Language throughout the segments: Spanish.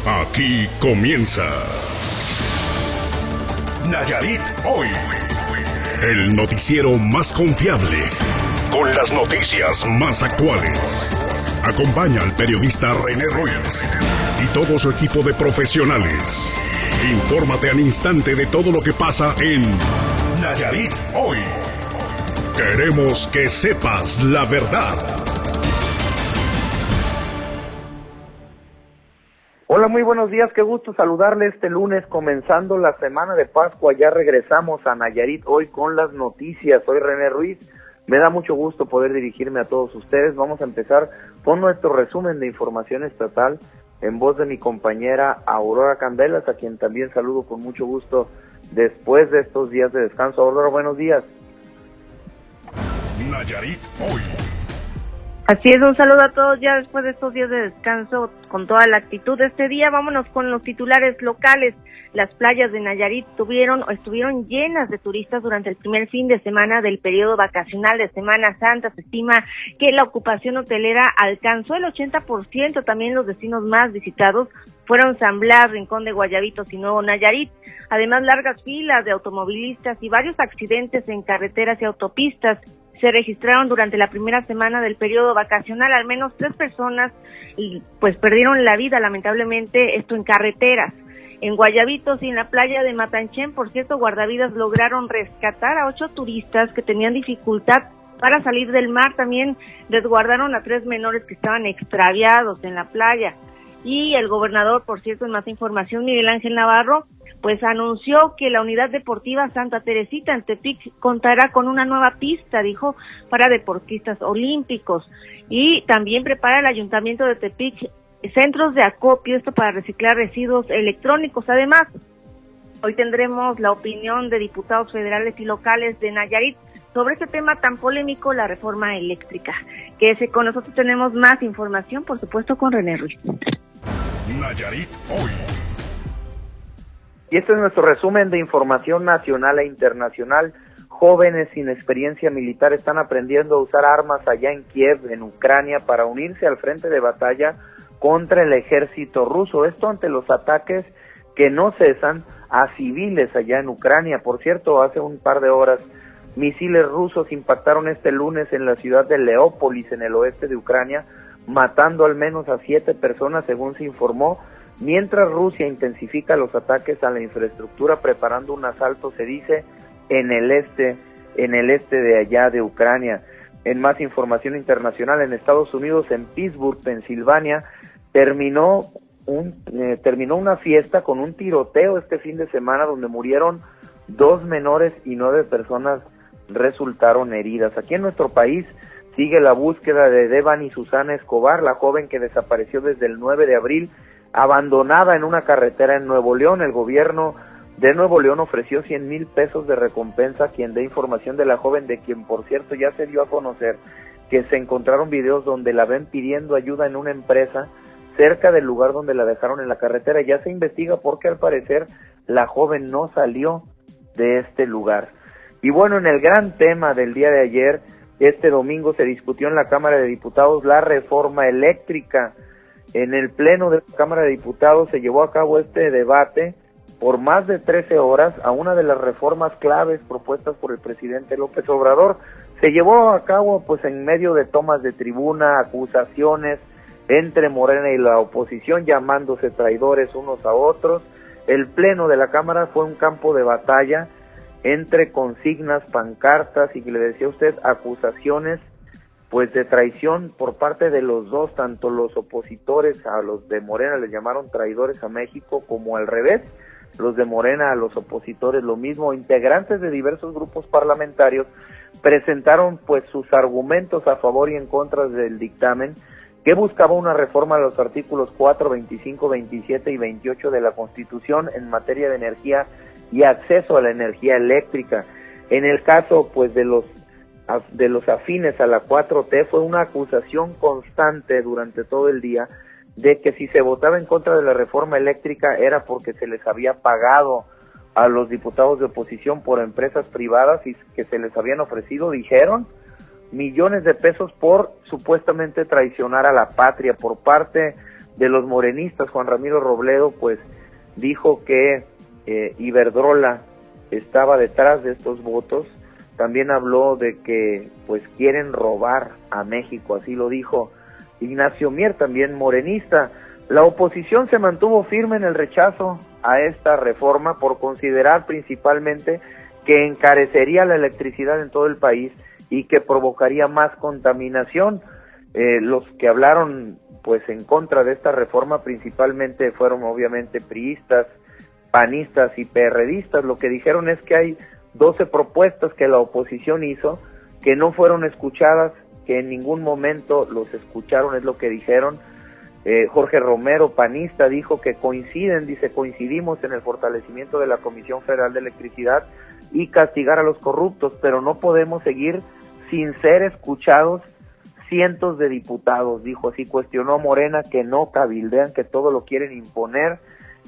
Aquí comienza Nayarit Hoy, el noticiero más confiable, con las noticias más actuales. Acompaña al periodista René Ruiz y todo su equipo de profesionales. Infórmate al instante de todo lo que pasa en Nayarit Hoy. Queremos que sepas la verdad. Hola, muy buenos días, qué gusto saludarle este lunes, comenzando la semana de Pascua. Ya regresamos a Nayarit Hoy con las noticias. Soy René Ruiz, me da mucho gusto poder dirigirme a todos ustedes. Vamos a empezar con nuestro resumen de información estatal en voz de mi compañera Aurora Candelas, a quien también saludo con mucho gusto después de estos días de descanso. Aurora, buenos días. Nayarit Hoy. Así es, un saludo a todos ya después de estos días de descanso con toda la actitud de este día. Vámonos con los titulares locales. Las playas de Nayarit estuvieron llenas de turistas durante el primer fin de semana del periodo vacacional de Semana Santa. Se estima que la ocupación hotelera alcanzó el 80%. También los destinos más visitados fueron San Blas, Rincón de Guayabitos y Nuevo Nayarit. Además, largas filas de automovilistas y varios accidentes en carreteras y autopistas se registraron durante la primera semana del periodo vacacional. Al menos 3 personas pues perdieron la vida, lamentablemente, esto en carreteras. En Guayabitos y en la playa de Matanchén, por cierto, guardavidas lograron rescatar a 8 turistas que tenían dificultad para salir del mar. También resguardaron a 3 menores que estaban extraviados en la playa. Y el gobernador, por cierto, en más información, Miguel Ángel Navarro, pues anunció que la Unidad Deportiva Santa Teresita en Tepic contará con una nueva pista, dijo, para deportistas olímpicos. Y también prepara el Ayuntamiento de Tepic centros de acopio, esto para reciclar residuos electrónicos. Además, hoy tendremos la opinión de diputados federales y locales de Nayarit sobre este tema tan polémico, la reforma eléctrica. Quédese con nosotros, tenemos más información, por supuesto, con René Ruiz. Nayarit Hoy. Y este es nuestro resumen de información nacional e internacional. Jóvenes sin experiencia militar están aprendiendo a usar armas allá en Kiev, en Ucrania, para unirse al frente de batalla contra el ejército ruso. Esto ante los ataques que no cesan a civiles allá en Ucrania. Por cierto, hace un par de horas, misiles rusos impactaron este lunes en la ciudad de Leópolis, en el oeste de Ucrania, matando al menos a 7 personas, según se informó, mientras Rusia intensifica los ataques a la infraestructura, preparando un asalto, se dice, en el este de allá de Ucrania. En más información internacional, en Estados Unidos, en Pittsburgh, Pensilvania, terminó una fiesta con un tiroteo este fin de semana donde murieron 2 menores y 9 personas resultaron heridas. Aquí en nuestro país sigue la búsqueda de Devani Susana Escobar, la joven que desapareció desde el 9 de abril, abandonada en una carretera en Nuevo León. El gobierno de Nuevo León ofreció 100,000 pesos de recompensa a quien dé información de la joven, de quien, por cierto, ya se dio a conocer que se encontraron videos donde la ven pidiendo ayuda en una empresa cerca del lugar donde la dejaron en la carretera. Ya se investiga porque al parecer la joven no salió de este lugar. Y bueno, en el gran tema del día de ayer, este domingo se discutió en la Cámara de Diputados la reforma eléctrica. En el Pleno de la Cámara de Diputados se llevó a cabo este debate por más de 13 horas a una de las reformas claves propuestas por el presidente López Obrador. Se llevó a cabo pues en medio de tomas de tribuna, acusaciones entre Morena y la oposición, llamándose traidores unos a otros. El Pleno de la Cámara fue un campo de batalla entre consignas, pancartas y, que le decía a usted, acusaciones pues de traición por parte de los dos, tanto los opositores a los de Morena les llamaron traidores a México, como al revés, los de Morena a los opositores lo mismo. Integrantes de diversos grupos parlamentarios presentaron pues sus argumentos a favor y en contra del dictamen, que buscaba una reforma a los artículos 4, 25, 27 y 28 de la Constitución en materia de energía y acceso a la energía eléctrica. En el caso pues de los afines a la 4T, fue una acusación constante durante todo el día de que si se votaba en contra de la reforma eléctrica era porque se les había pagado a los diputados de oposición por empresas privadas y que se les habían ofrecido, dijeron, millones de pesos por supuestamente traicionar a la patria. Por parte de los morenistas, Juan Ramiro Robledo pues dijo que Iberdrola estaba detrás de estos votos. También habló de que pues quieren robar a México, así lo dijo Ignacio Mier, también morenista. La oposición se mantuvo firme en el rechazo a esta reforma por considerar principalmente que encarecería la electricidad en todo el país y que provocaría más contaminación. Los que hablaron pues en contra de esta reforma principalmente fueron obviamente priistas, panistas y PRDistas. Lo que dijeron es que hay 12 propuestas que la oposición hizo que no fueron escuchadas, que en ningún momento los escucharon, es lo que dijeron. Jorge Romero, panista, dijo que coincidimos en el fortalecimiento de la Comisión Federal de Electricidad y castigar a los corruptos, pero no podemos seguir sin ser escuchados cientos de diputados, dijo así. Cuestionó a Morena que no cabildean, que todo lo quieren imponer,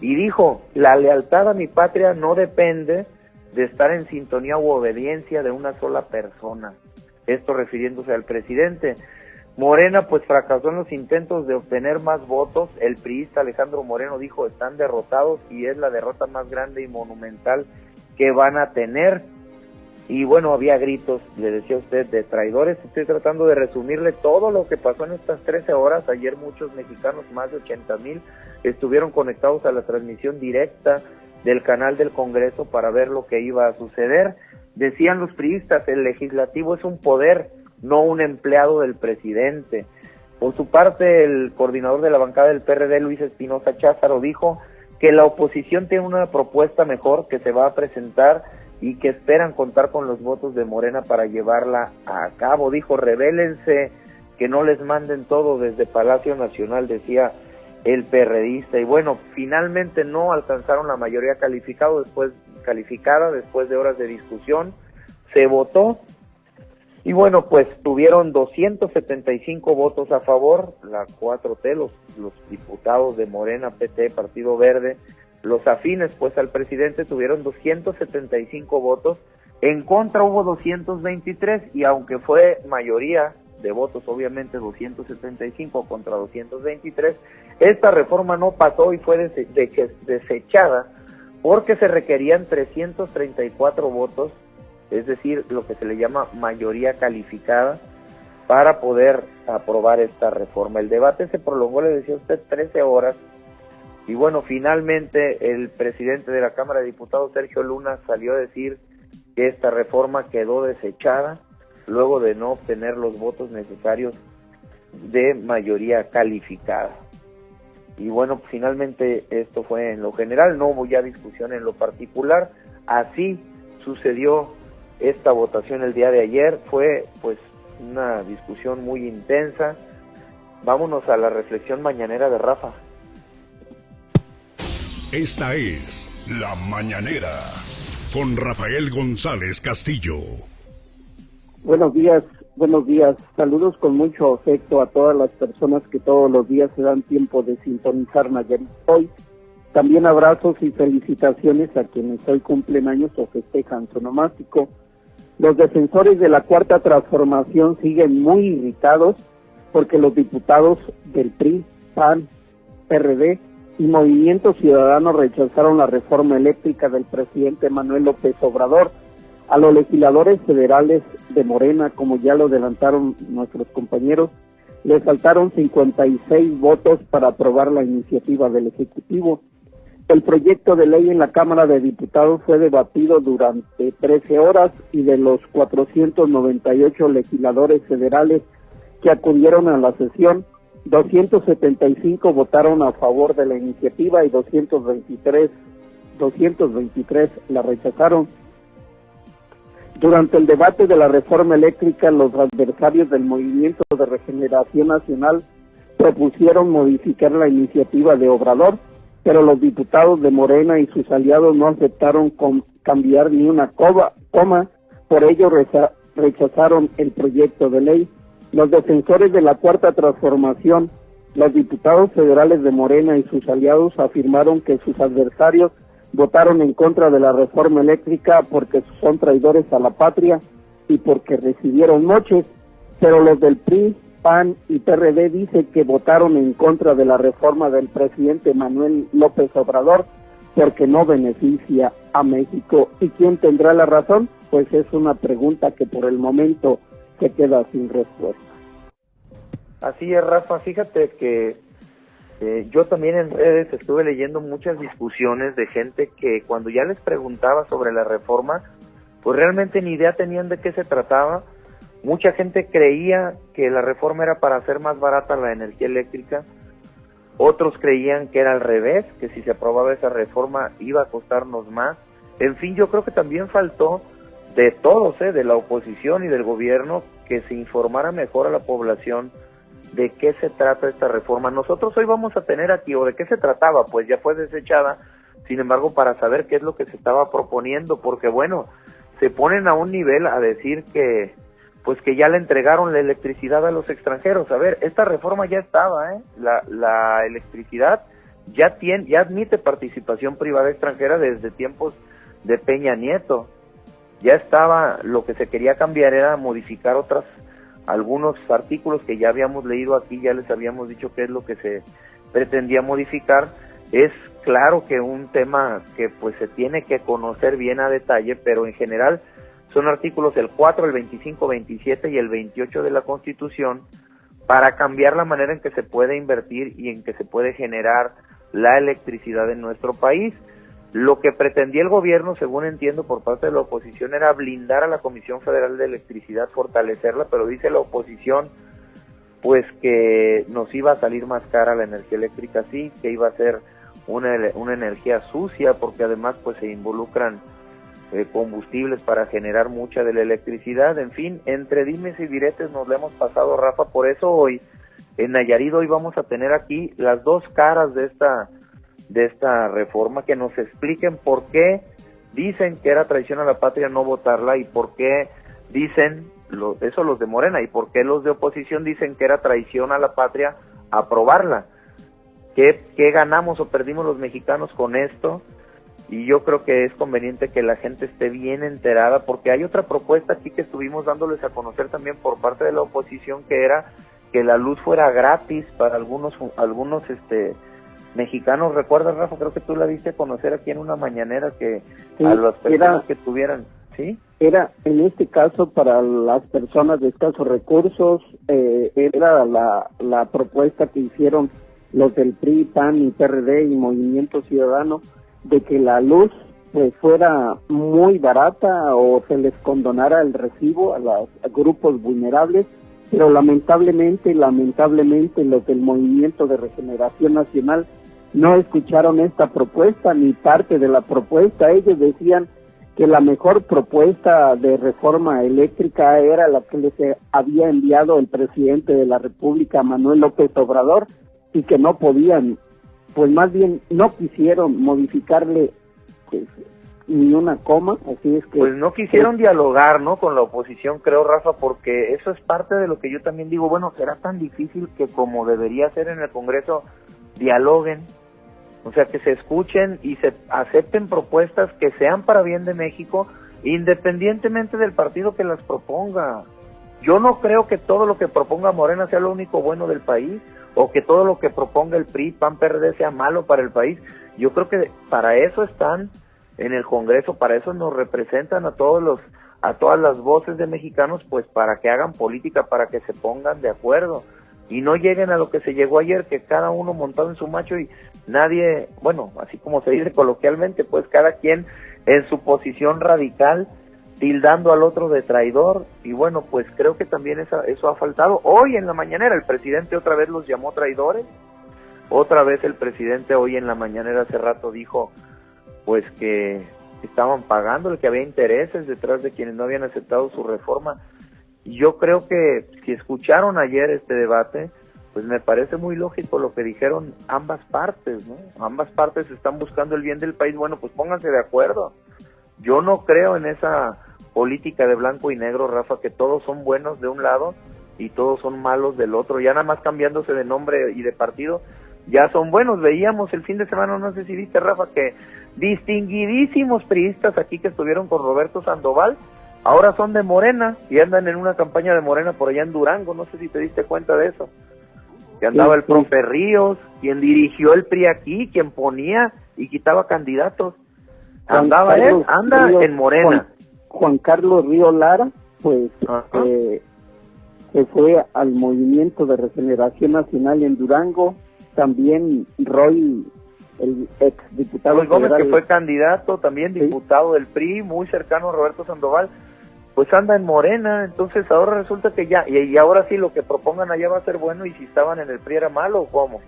y dijo, la lealtad a mi patria no depende de estar en sintonía u obediencia de una sola persona, esto refiriéndose al presidente. Morena pues fracasó en los intentos de obtener más votos. El priista Alejandro Moreno dijo, están derrotados y es la derrota más grande y monumental que van a tener. Y bueno, había gritos, le decía a usted, de traidores. Estoy tratando de resumirle todo lo que pasó en estas 13 horas. Ayer muchos mexicanos, más de 80,000, estuvieron conectados a la transmisión directa del canal del Congreso para ver lo que iba a suceder. Decían los priistas, el legislativo es un poder, no un empleado del presidente. Por su parte, el coordinador de la bancada del PRD, Luis Espinosa Cházaro, dijo que la oposición tiene una propuesta mejor que se va a presentar y que esperan contar con los votos de Morena para llevarla a cabo. Dijo, rebélense, que no les manden todo desde Palacio Nacional, decía el PRDista. Y bueno, finalmente no alcanzaron la mayoría calificada después de horas de discusión. Se votó y bueno, pues tuvieron 275 votos a favor, la 4T, los diputados de Morena, PT, Partido Verde. Los afines pues al presidente tuvieron 275 votos, en contra hubo 223, y aunque fue mayoría de votos, obviamente 275 contra 223, esta reforma no pasó y fue desechada porque se requerían 334 votos, es decir, lo que se le llama mayoría calificada, para poder aprobar esta reforma. El debate se prolongó, le decía a usted, 13 horas, y bueno, finalmente el presidente de la Cámara de Diputados, Sergio Luna, salió a decir que esta reforma quedó desechada luego de no obtener los votos necesarios de mayoría calificada. Y bueno, finalmente esto fue en lo general, no hubo ya discusión en lo particular. Así sucedió esta votación el día de ayer, fue pues una discusión muy intensa. Vámonos a la reflexión mañanera de Rafa. Esta es La Mañanera, con Rafael González Castillo. Buenos días. Saludos con mucho afecto a todas las personas que todos los días se dan tiempo de sintonizar Nayarit hoy. También abrazos y felicitaciones a quienes hoy cumplen años o festejan su onomástico. Los defensores de la Cuarta Transformación siguen muy irritados porque los diputados del PRI, PAN, PRD y Movimiento Ciudadano rechazaron la reforma eléctrica del presidente Manuel López Obrador. A los legisladores federales de Morena, como ya lo adelantaron nuestros compañeros, les faltaron 56 votos para aprobar la iniciativa del Ejecutivo. El proyecto de ley en la Cámara de Diputados fue debatido durante 13 horas y de los 498 legisladores federales que acudieron a la sesión, 275 votaron a favor de la iniciativa y 223 la rechazaron. Durante el debate de la reforma eléctrica, los adversarios del Movimiento de Regeneración Nacional propusieron modificar la iniciativa de Obrador, pero los diputados de Morena y sus aliados no aceptaron cambiar ni una coma, por ello rechazaron el proyecto de ley. Los defensores de la Cuarta Transformación, los diputados federales de Morena y sus aliados afirmaron que sus adversarios votaron en contra de la reforma eléctrica porque son traidores a la patria y porque recibieron moches. pero los del PRI, PAN y PRD dicen que votaron en contra de la reforma del presidente Manuel López Obrador porque no beneficia a México. ¿Y quién tendrá la razón? Pues es una pregunta que por el momento se queda sin respuesta. Así es, Rafa, fíjate que yo también en redes estuve leyendo muchas discusiones de gente que cuando ya les preguntaba sobre la reforma, pues realmente ni idea tenían de qué se trataba. Mucha gente creía que la reforma era para hacer más barata la energía eléctrica, otros creían que era al revés, que si se aprobaba esa reforma iba a costarnos más. En fin, yo creo que también faltó de todos, de la oposición y del gobierno, que se informara mejor a la población de qué se trata esta reforma. Nosotros hoy vamos a tener aquí, o de qué se trataba, pues ya fue desechada, sin embargo, para saber qué es lo que se estaba proponiendo, porque bueno, se ponen a un nivel a decir que pues que ya le entregaron la electricidad a los extranjeros. A ver, esta reforma ya estaba, la electricidad ya admite participación privada extranjera desde tiempos de Peña Nieto. Ya estaba, lo que se quería cambiar era modificar algunos artículos que ya habíamos leído aquí, ya les habíamos dicho qué es lo que se pretendía modificar. Es claro que un tema que pues se tiene que conocer bien a detalle, pero en general son artículos el 4, el 25, 27 y el 28 de la Constitución para cambiar la manera en que se puede invertir y en que se puede generar la electricidad en nuestro país. Lo que pretendía el gobierno, según entiendo por parte de la oposición, era blindar a la Comisión Federal de Electricidad, fortalecerla, pero dice la oposición pues que nos iba a salir más cara la energía eléctrica, sí, que iba a ser una energía sucia, porque además pues se involucran combustibles para generar mucha de la electricidad. En fin, entre dimes y diretes nos la hemos pasado, Rafa. Por eso hoy en Nayarit hoy vamos a tener aquí las dos caras de esta reforma, que nos expliquen por qué dicen que era traición a la patria no votarla, y por qué dicen eso los de Morena, y por qué los de oposición dicen que era traición a la patria aprobarla. ¿Qué ganamos o perdimos los mexicanos con esto? Y yo creo que es conveniente que la gente esté bien enterada, porque hay otra propuesta aquí que estuvimos dándoles a conocer también por parte de la oposición, que era que la luz fuera gratis para algunos mexicanos. ¿Recuerdas, Rafa? Creo que tú la diste a conocer aquí en una mañanera, que sí, a las personas que tuvieran, ¿sí? Era, en este caso, para las personas de escasos recursos, era la propuesta que hicieron los del PRI, PAN y PRD y Movimiento Ciudadano, de que la luz pues fuera muy barata o se les condonara el recibo a los grupos vulnerables, pero lamentablemente los del Movimiento de Regeneración Nacional no escucharon esta propuesta ni parte de la propuesta. Ellos decían que la mejor propuesta de reforma eléctrica era la que les había enviado el presidente de la República, Manuel López Obrador, y que no podían, pues más bien no quisieron modificarle pues, ni una coma, así es que... Pues no quisieron dialogar, ¿no?, con la oposición, creo, Rafa, porque eso es parte de lo que yo también digo. Bueno, será tan difícil que, como debería ser en el Congreso, dialoguen, o sea, que se escuchen y se acepten propuestas que sean para bien de México, independientemente del partido que las proponga. Yo no creo que todo lo que proponga Morena sea lo único bueno del país, o que todo lo que proponga el PRI, PAN, PRD sea malo para el país. Yo creo que para eso están en el Congreso, para eso nos representan a todas las voces de mexicanos, pues para que hagan política, para que se pongan de acuerdo y no lleguen a lo que se llegó ayer, que cada uno montado en su macho y nadie, bueno, así como se dice coloquialmente, pues cada quien en su posición radical, tildando al otro de traidor. Y bueno, pues creo que también eso ha faltado. Hoy en la mañanera el presidente otra vez los llamó traidores, otra vez el presidente hoy en la mañanera hace rato dijo pues que estaban pagando, que había intereses detrás de quienes no habían aceptado su reforma. Y yo creo que si escucharon ayer este debate, pues me parece muy lógico lo que dijeron ambas partes, ¿no? Ambas partes están buscando el bien del país. Bueno, pues pónganse de acuerdo. Yo no creo en esa política de blanco y negro, Rafa, que todos son buenos de un lado y todos son malos del otro. Ya nada más cambiándose de nombre y de partido, ya son buenos. Veíamos el fin de semana, no sé si viste, Rafa, que distinguidísimos priistas aquí que estuvieron con Roberto Sandoval ahora son de Morena y andan en una campaña de Morena por allá en Durango, no sé si te diste cuenta de eso. Que andaba el profe Ríos, quien dirigió el PRI aquí, quien ponía y quitaba candidatos. Andaba él, anda Ríos, en Morena. Juan Carlos Río Lara, pues se fue al Movimiento de Regeneración Nacional en Durango. También Roy, el ex diputado Roy Gómez, federal, que fue candidato, también diputado del PRI, muy cercano a Roberto Sandoval, pues anda en Morena. Entonces ahora resulta que ya, y ahora sí lo que propongan allá va a ser bueno, y si estaban en el PRI era malo, ¿o cómo?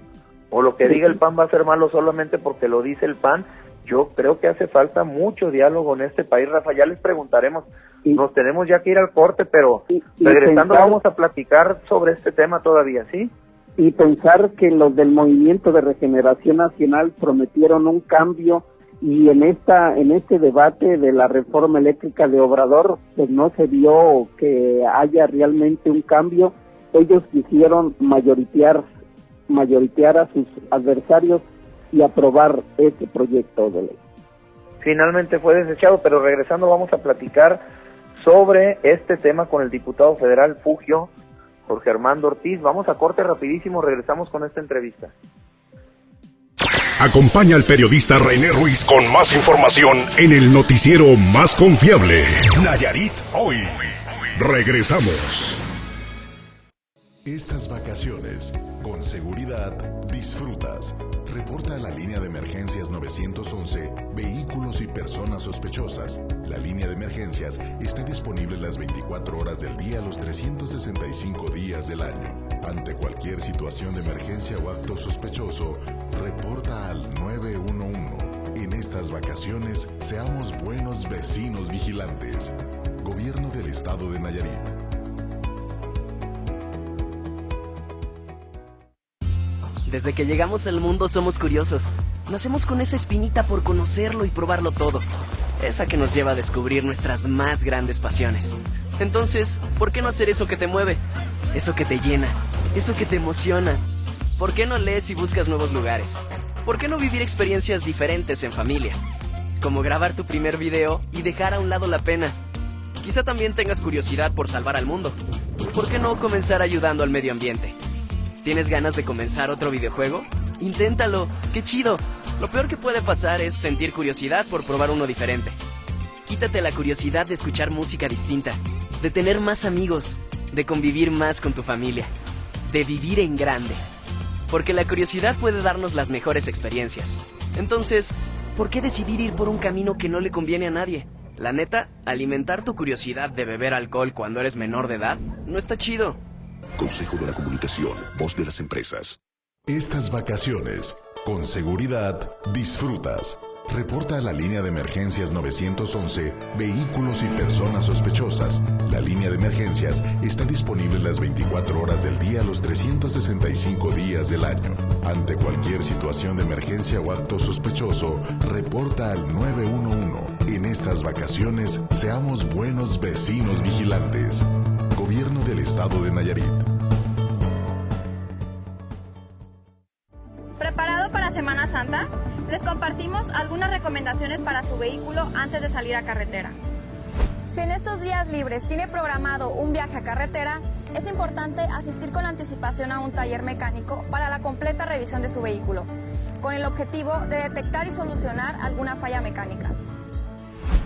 O lo que diga el PAN va a ser malo solamente porque lo dice el PAN. Yo creo que hace falta mucho diálogo en este país, Rafa. Ya les preguntaremos, nos tenemos ya que ir al corte, pero regresando vamos a platicar sobre este tema todavía, ¿sí? Y pensar que los del Movimiento de Regeneración Nacional prometieron un cambio, y en este debate de la reforma eléctrica de Obrador, pues no se vio que haya realmente un cambio. Ellos quisieron mayoritear a sus adversarios y aprobar este proyecto de ley. Finalmente fue desechado, pero regresando vamos a platicar sobre este tema con el diputado federal Fugio, Jorge Armando Ortiz. Vamos a corte rapidísimo, regresamos con esta entrevista. Acompaña al periodista René Ruiz con más información en el noticiero más confiable, Nayarit Hoy. Regresamos. Estas vacaciones, con seguridad, disfrutas. Reporta a la línea de emergencias 911 vehículos y personas sospechosas. La línea de emergencias está disponible las 24 horas del día, los 365 días del año. Ante cualquier situación de emergencia o acto sospechoso, reporta al 911. En estas vacaciones, seamos buenos vecinos vigilantes. Gobierno del Estado de Nayarit. Desde que llegamos al mundo somos curiosos. Nacemos con esa espinita por conocerlo y probarlo todo. Esa que nos lleva a descubrir nuestras más grandes pasiones. Entonces, ¿por qué no hacer eso que te mueve? Eso que te llena, eso que te emociona. ¿Por qué no lees y buscas nuevos lugares? ¿Por qué no vivir experiencias diferentes en familia? Como grabar tu primer video y dejar a un lado la pena. Quizá también tengas curiosidad por salvar al mundo. ¿Por qué no comenzar ayudando al medio ambiente? ¿Tienes ganas de comenzar otro videojuego? Inténtalo, ¡qué chido! Lo peor que puede pasar es sentir curiosidad por probar uno diferente. Quítate la curiosidad de escuchar música distinta, de tener más amigos, de convivir más con tu familia, de vivir en grande. Porque la curiosidad puede darnos las mejores experiencias. Entonces, ¿por qué decidir ir por un camino que no le conviene a nadie? La neta, alimentar tu curiosidad de beber alcohol cuando eres menor de edad no está chido. Consejo de la Comunicación, voz de las empresas. Estas vacaciones, con seguridad, disfrutas. Reporta a la línea de emergencias 911 vehículos y personas sospechosas. La línea de emergencias está disponible las 24 horas del día, los 365 días del año. Ante cualquier situación de emergencia o acto sospechoso, reporta al 911. En estas vacaciones, seamos buenos vecinos vigilantes. Gobierno del Estado de Nayarit. ¿Preparado para Semana Santa? Les compartimos algunas recomendaciones para su vehículo antes de salir a carretera. Si en estos días libres tiene programado un viaje a carretera, es importante asistir con anticipación a un taller mecánico para la completa revisión de su vehículo, con el objetivo de detectar y solucionar alguna falla mecánica.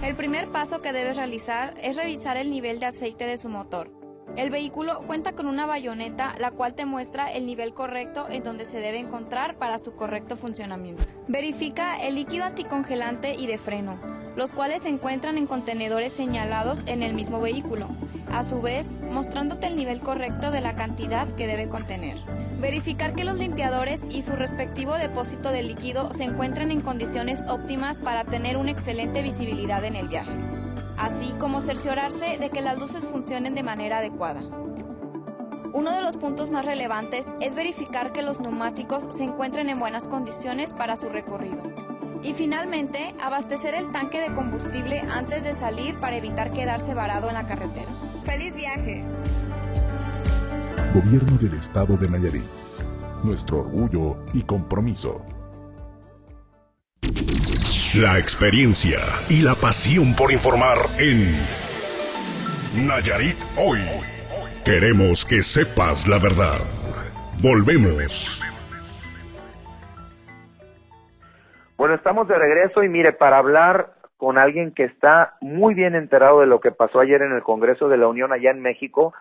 El primer paso que debes realizar es revisar el nivel de aceite de su motor. El vehículo cuenta con una bayoneta, la cual te muestra el nivel correcto en donde se debe encontrar para su correcto funcionamiento. Verifica el líquido anticongelante y de freno, los cuales se encuentran en contenedores señalados en el mismo vehículo, a su vez mostrándote el nivel correcto de la cantidad que debe contener. Verificar que los limpiadores y su respectivo depósito de líquido se encuentran en condiciones óptimas para tener una excelente visibilidad en el viaje, así como cerciorarse de que las luces funcionen de manera adecuada. Uno de los puntos más relevantes es verificar que los neumáticos se encuentren en buenas condiciones para su recorrido. Y finalmente, abastecer el tanque de combustible antes de salir para evitar quedarse varado en la carretera. ¡Feliz viaje! Gobierno del Estado de Nayarit. Nuestro orgullo y compromiso. La experiencia y la pasión por informar en Nayarit hoy. Queremos que sepas la verdad. Volvemos. Bueno, estamos de regreso y mire, para hablar con alguien que está muy bien enterado de lo que pasó ayer en el Congreso de la Unión allá en México,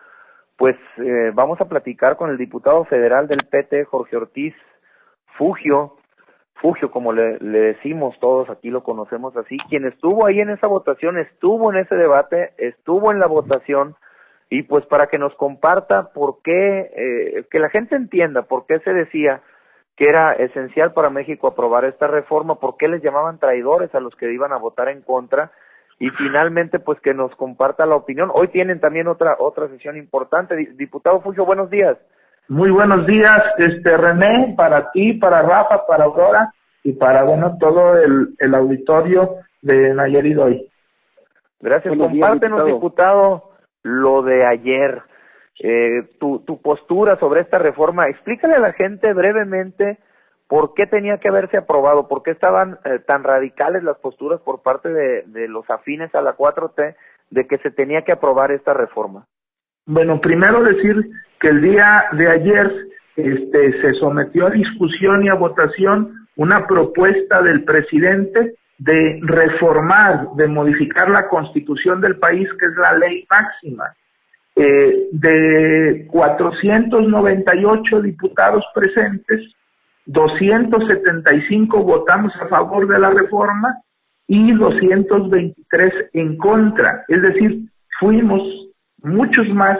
pues vamos a platicar con el diputado federal del PT, Jorge Ortiz Fugio, como le decimos todos, aquí lo conocemos así, quien estuvo ahí en esa votación, estuvo en ese debate, estuvo en la votación, y pues para que nos comparta por qué, que la gente entienda por qué se decía que era esencial para México aprobar esta reforma, por qué les llamaban traidores a los que iban a votar en contra, y finalmente pues que nos comparta la opinión. Hoy tienen también otra sesión importante. Diputado Fugio, buenos días. Muy buenos días, René, para ti, para Rafa, para Aurora y para, todo el auditorio de Nayarit hoy. Gracias. Buenos Compártenos, días, diputado, lo de ayer, tu postura sobre esta reforma. Explícale a la gente brevemente por qué tenía que haberse aprobado, por qué estaban tan radicales las posturas por parte de los afines a la 4T de que se tenía que aprobar esta reforma. Bueno, primero decir que el día de ayer se sometió a discusión y a votación una propuesta del presidente de reformar, de modificar la constitución del país, que es la ley máxima. De 498 diputados presentes, 275 votamos a favor de la reforma y 223 en contra. Es decir, fuimos muchos más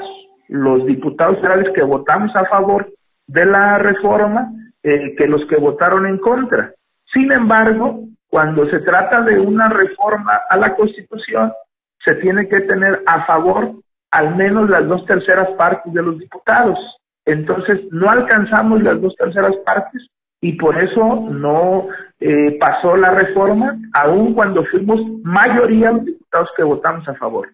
los diputados federales que votamos a favor de la reforma que los que votaron en contra. Sin embargo, cuando se trata de una reforma a la Constitución, se tiene que tener a favor al menos las 2/3 partes de los diputados. Entonces, no alcanzamos las 2/3 partes y por eso no pasó la reforma, aun cuando fuimos mayoría los diputados que votamos a favor.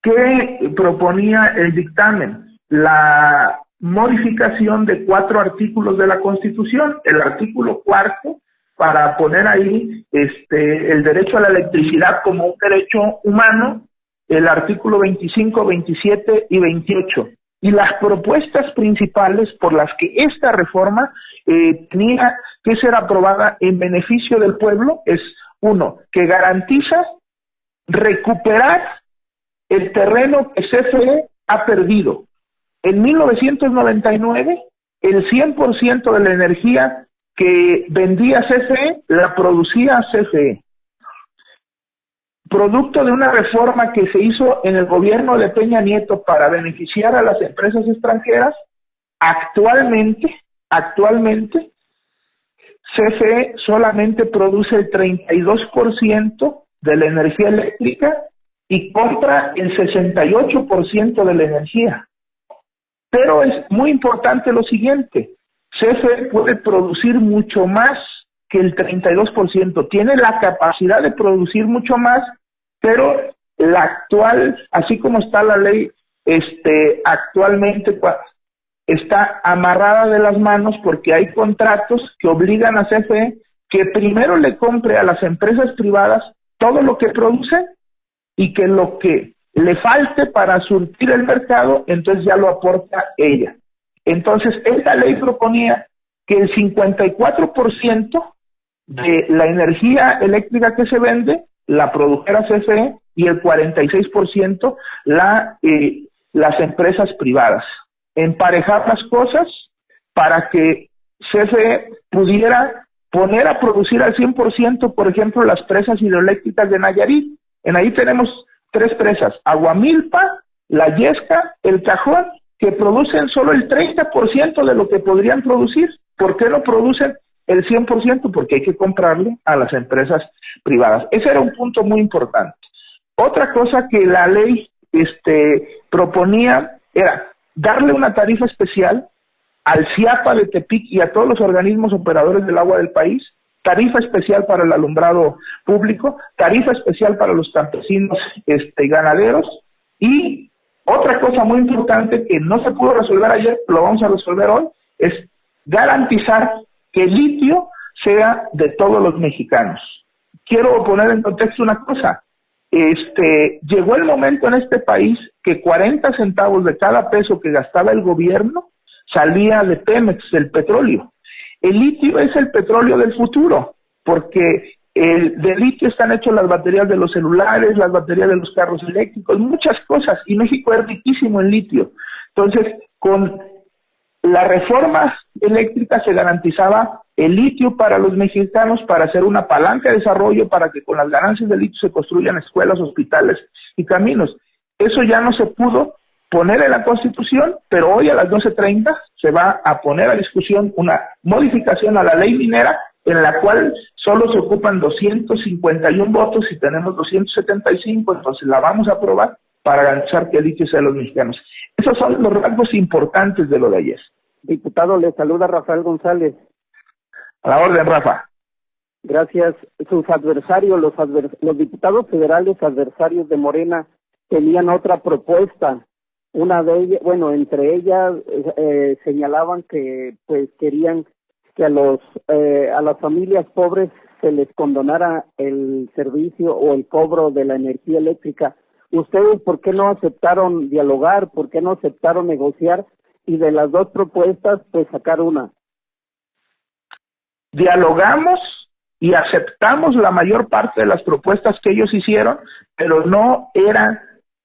¿Qué proponía el dictamen? La modificación de 4 artículos de la Constitución. El artículo 4, para poner ahí el derecho a la electricidad como un derecho humano, el artículo 25, 27 y 28. Y las propuestas principales por las que esta reforma tenía que ser aprobada en beneficio del pueblo es, 1, que garantiza recuperar el terreno que CFE ha perdido. En 1999, el 100% de la energía que vendía CFE la producía CFE. Producto de una reforma que se hizo en el gobierno de Peña Nieto para beneficiar a las empresas extranjeras, actualmente CFE solamente produce el 32% de la energía eléctrica y compra el 68% de la energía. Pero es muy importante lo siguiente, CFE puede producir mucho más que el 32%, tiene la capacidad de producir mucho más, pero la actual, así como está la ley, actualmente está amarrada de las manos porque hay contratos que obligan a CFE que primero le compre a las empresas privadas todo lo que producen y que lo que le falte para surtir el mercado, entonces ya lo aporta ella. Entonces, esta ley proponía que el 54% de la energía eléctrica que se vende la produjera CFE y el 46% las empresas privadas. Emparejar las cosas para que CFE pudiera poner a producir al 100%, por ejemplo, las presas hidroeléctricas de Nayarit. En ahí tenemos 3 presas, Aguamilpa, La Yesca, El Cajón, que producen solo el 30% de lo que podrían producir. ¿Por qué no producen el 100%? Porque hay que comprarle a las empresas privadas. Ese era un punto muy importante. Otra cosa que la ley proponía era darle una tarifa especial al CIAPA de Tepic y a todos los organismos operadores del agua del país, tarifa especial para el alumbrado público, tarifa especial para los campesinos y ganaderos, y otra cosa muy importante que no se pudo resolver ayer, lo vamos a resolver hoy, es garantizar que el litio sea de todos los mexicanos. Quiero poner en contexto una cosa, llegó el momento en este país que 40 centavos de cada peso que gastaba el gobierno salía de Pemex, del petróleo. El litio es el petróleo del futuro, porque de litio están hechas las baterías de los celulares, las baterías de los carros eléctricos, muchas cosas, y México es riquísimo en litio. Entonces, con la reforma eléctrica se garantizaba el litio para los mexicanos para hacer una palanca de desarrollo para que con las ganancias del litio se construyan escuelas, hospitales y caminos. Eso ya no se pudo poner en la Constitución, pero hoy a las 12:30 se va a poner a discusión una modificación a la ley minera en la cual solo se ocupan 251 votos y tenemos 275, entonces la vamos a aprobar para garantizar que el litio sea de los mexicanos. Esos son los rasgos importantes de lo de ayer. Diputado, le saluda Rafael González. A la orden, Rafa. Gracias. Sus adversarios, los diputados federales adversarios de Morena tenían otra propuesta. Una de ellas, bueno, entre ellas señalaban que pues querían que a las familias pobres se les condonara el servicio o el cobro de la energía eléctrica. ¿Ustedes por qué no aceptaron dialogar? ¿Por qué no aceptaron negociar? Y de las dos propuestas, pues sacar una. Dialogamos y aceptamos la mayor parte de las propuestas que ellos hicieron, pero no era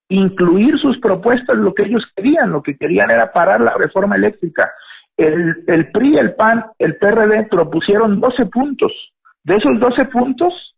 incluir sus propuestas lo que ellos querían. Lo que querían era parar la reforma eléctrica. El PRI, el PAN, el PRD propusieron 12 puntos. De esos 12 puntos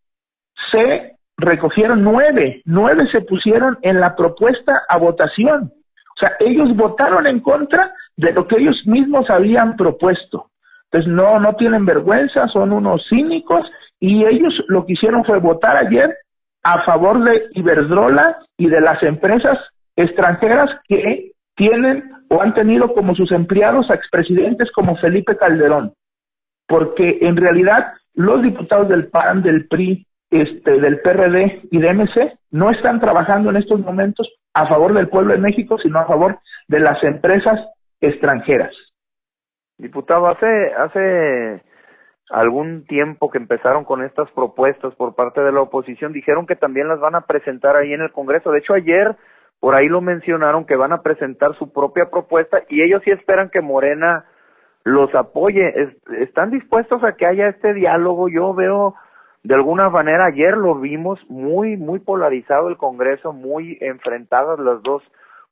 se recogieron 9 se pusieron en la propuesta a votación. O sea, ellos votaron en contra de lo que ellos mismos habían propuesto. Entonces no tienen vergüenza, son unos cínicos, y ellos lo que hicieron fue votar ayer a favor de Iberdrola y de las empresas extranjeras que tienen o han tenido como sus empleados a expresidentes como Felipe Calderón, porque en realidad los diputados del PAN, del PRI, del PRD y de MC no están trabajando en estos momentos a favor del pueblo de México, sino a favor de las empresas extranjeras. Diputado, hace algún tiempo que empezaron con estas propuestas por parte de la oposición, dijeron que también las van a presentar ahí en el Congreso. De hecho, ayer por ahí lo mencionaron, que van a presentar su propia propuesta y ellos sí esperan que Morena los apoye. ¿Están dispuestos a que haya este diálogo? Yo veo, de alguna manera, ayer lo vimos muy polarizado el Congreso, muy enfrentadas las dos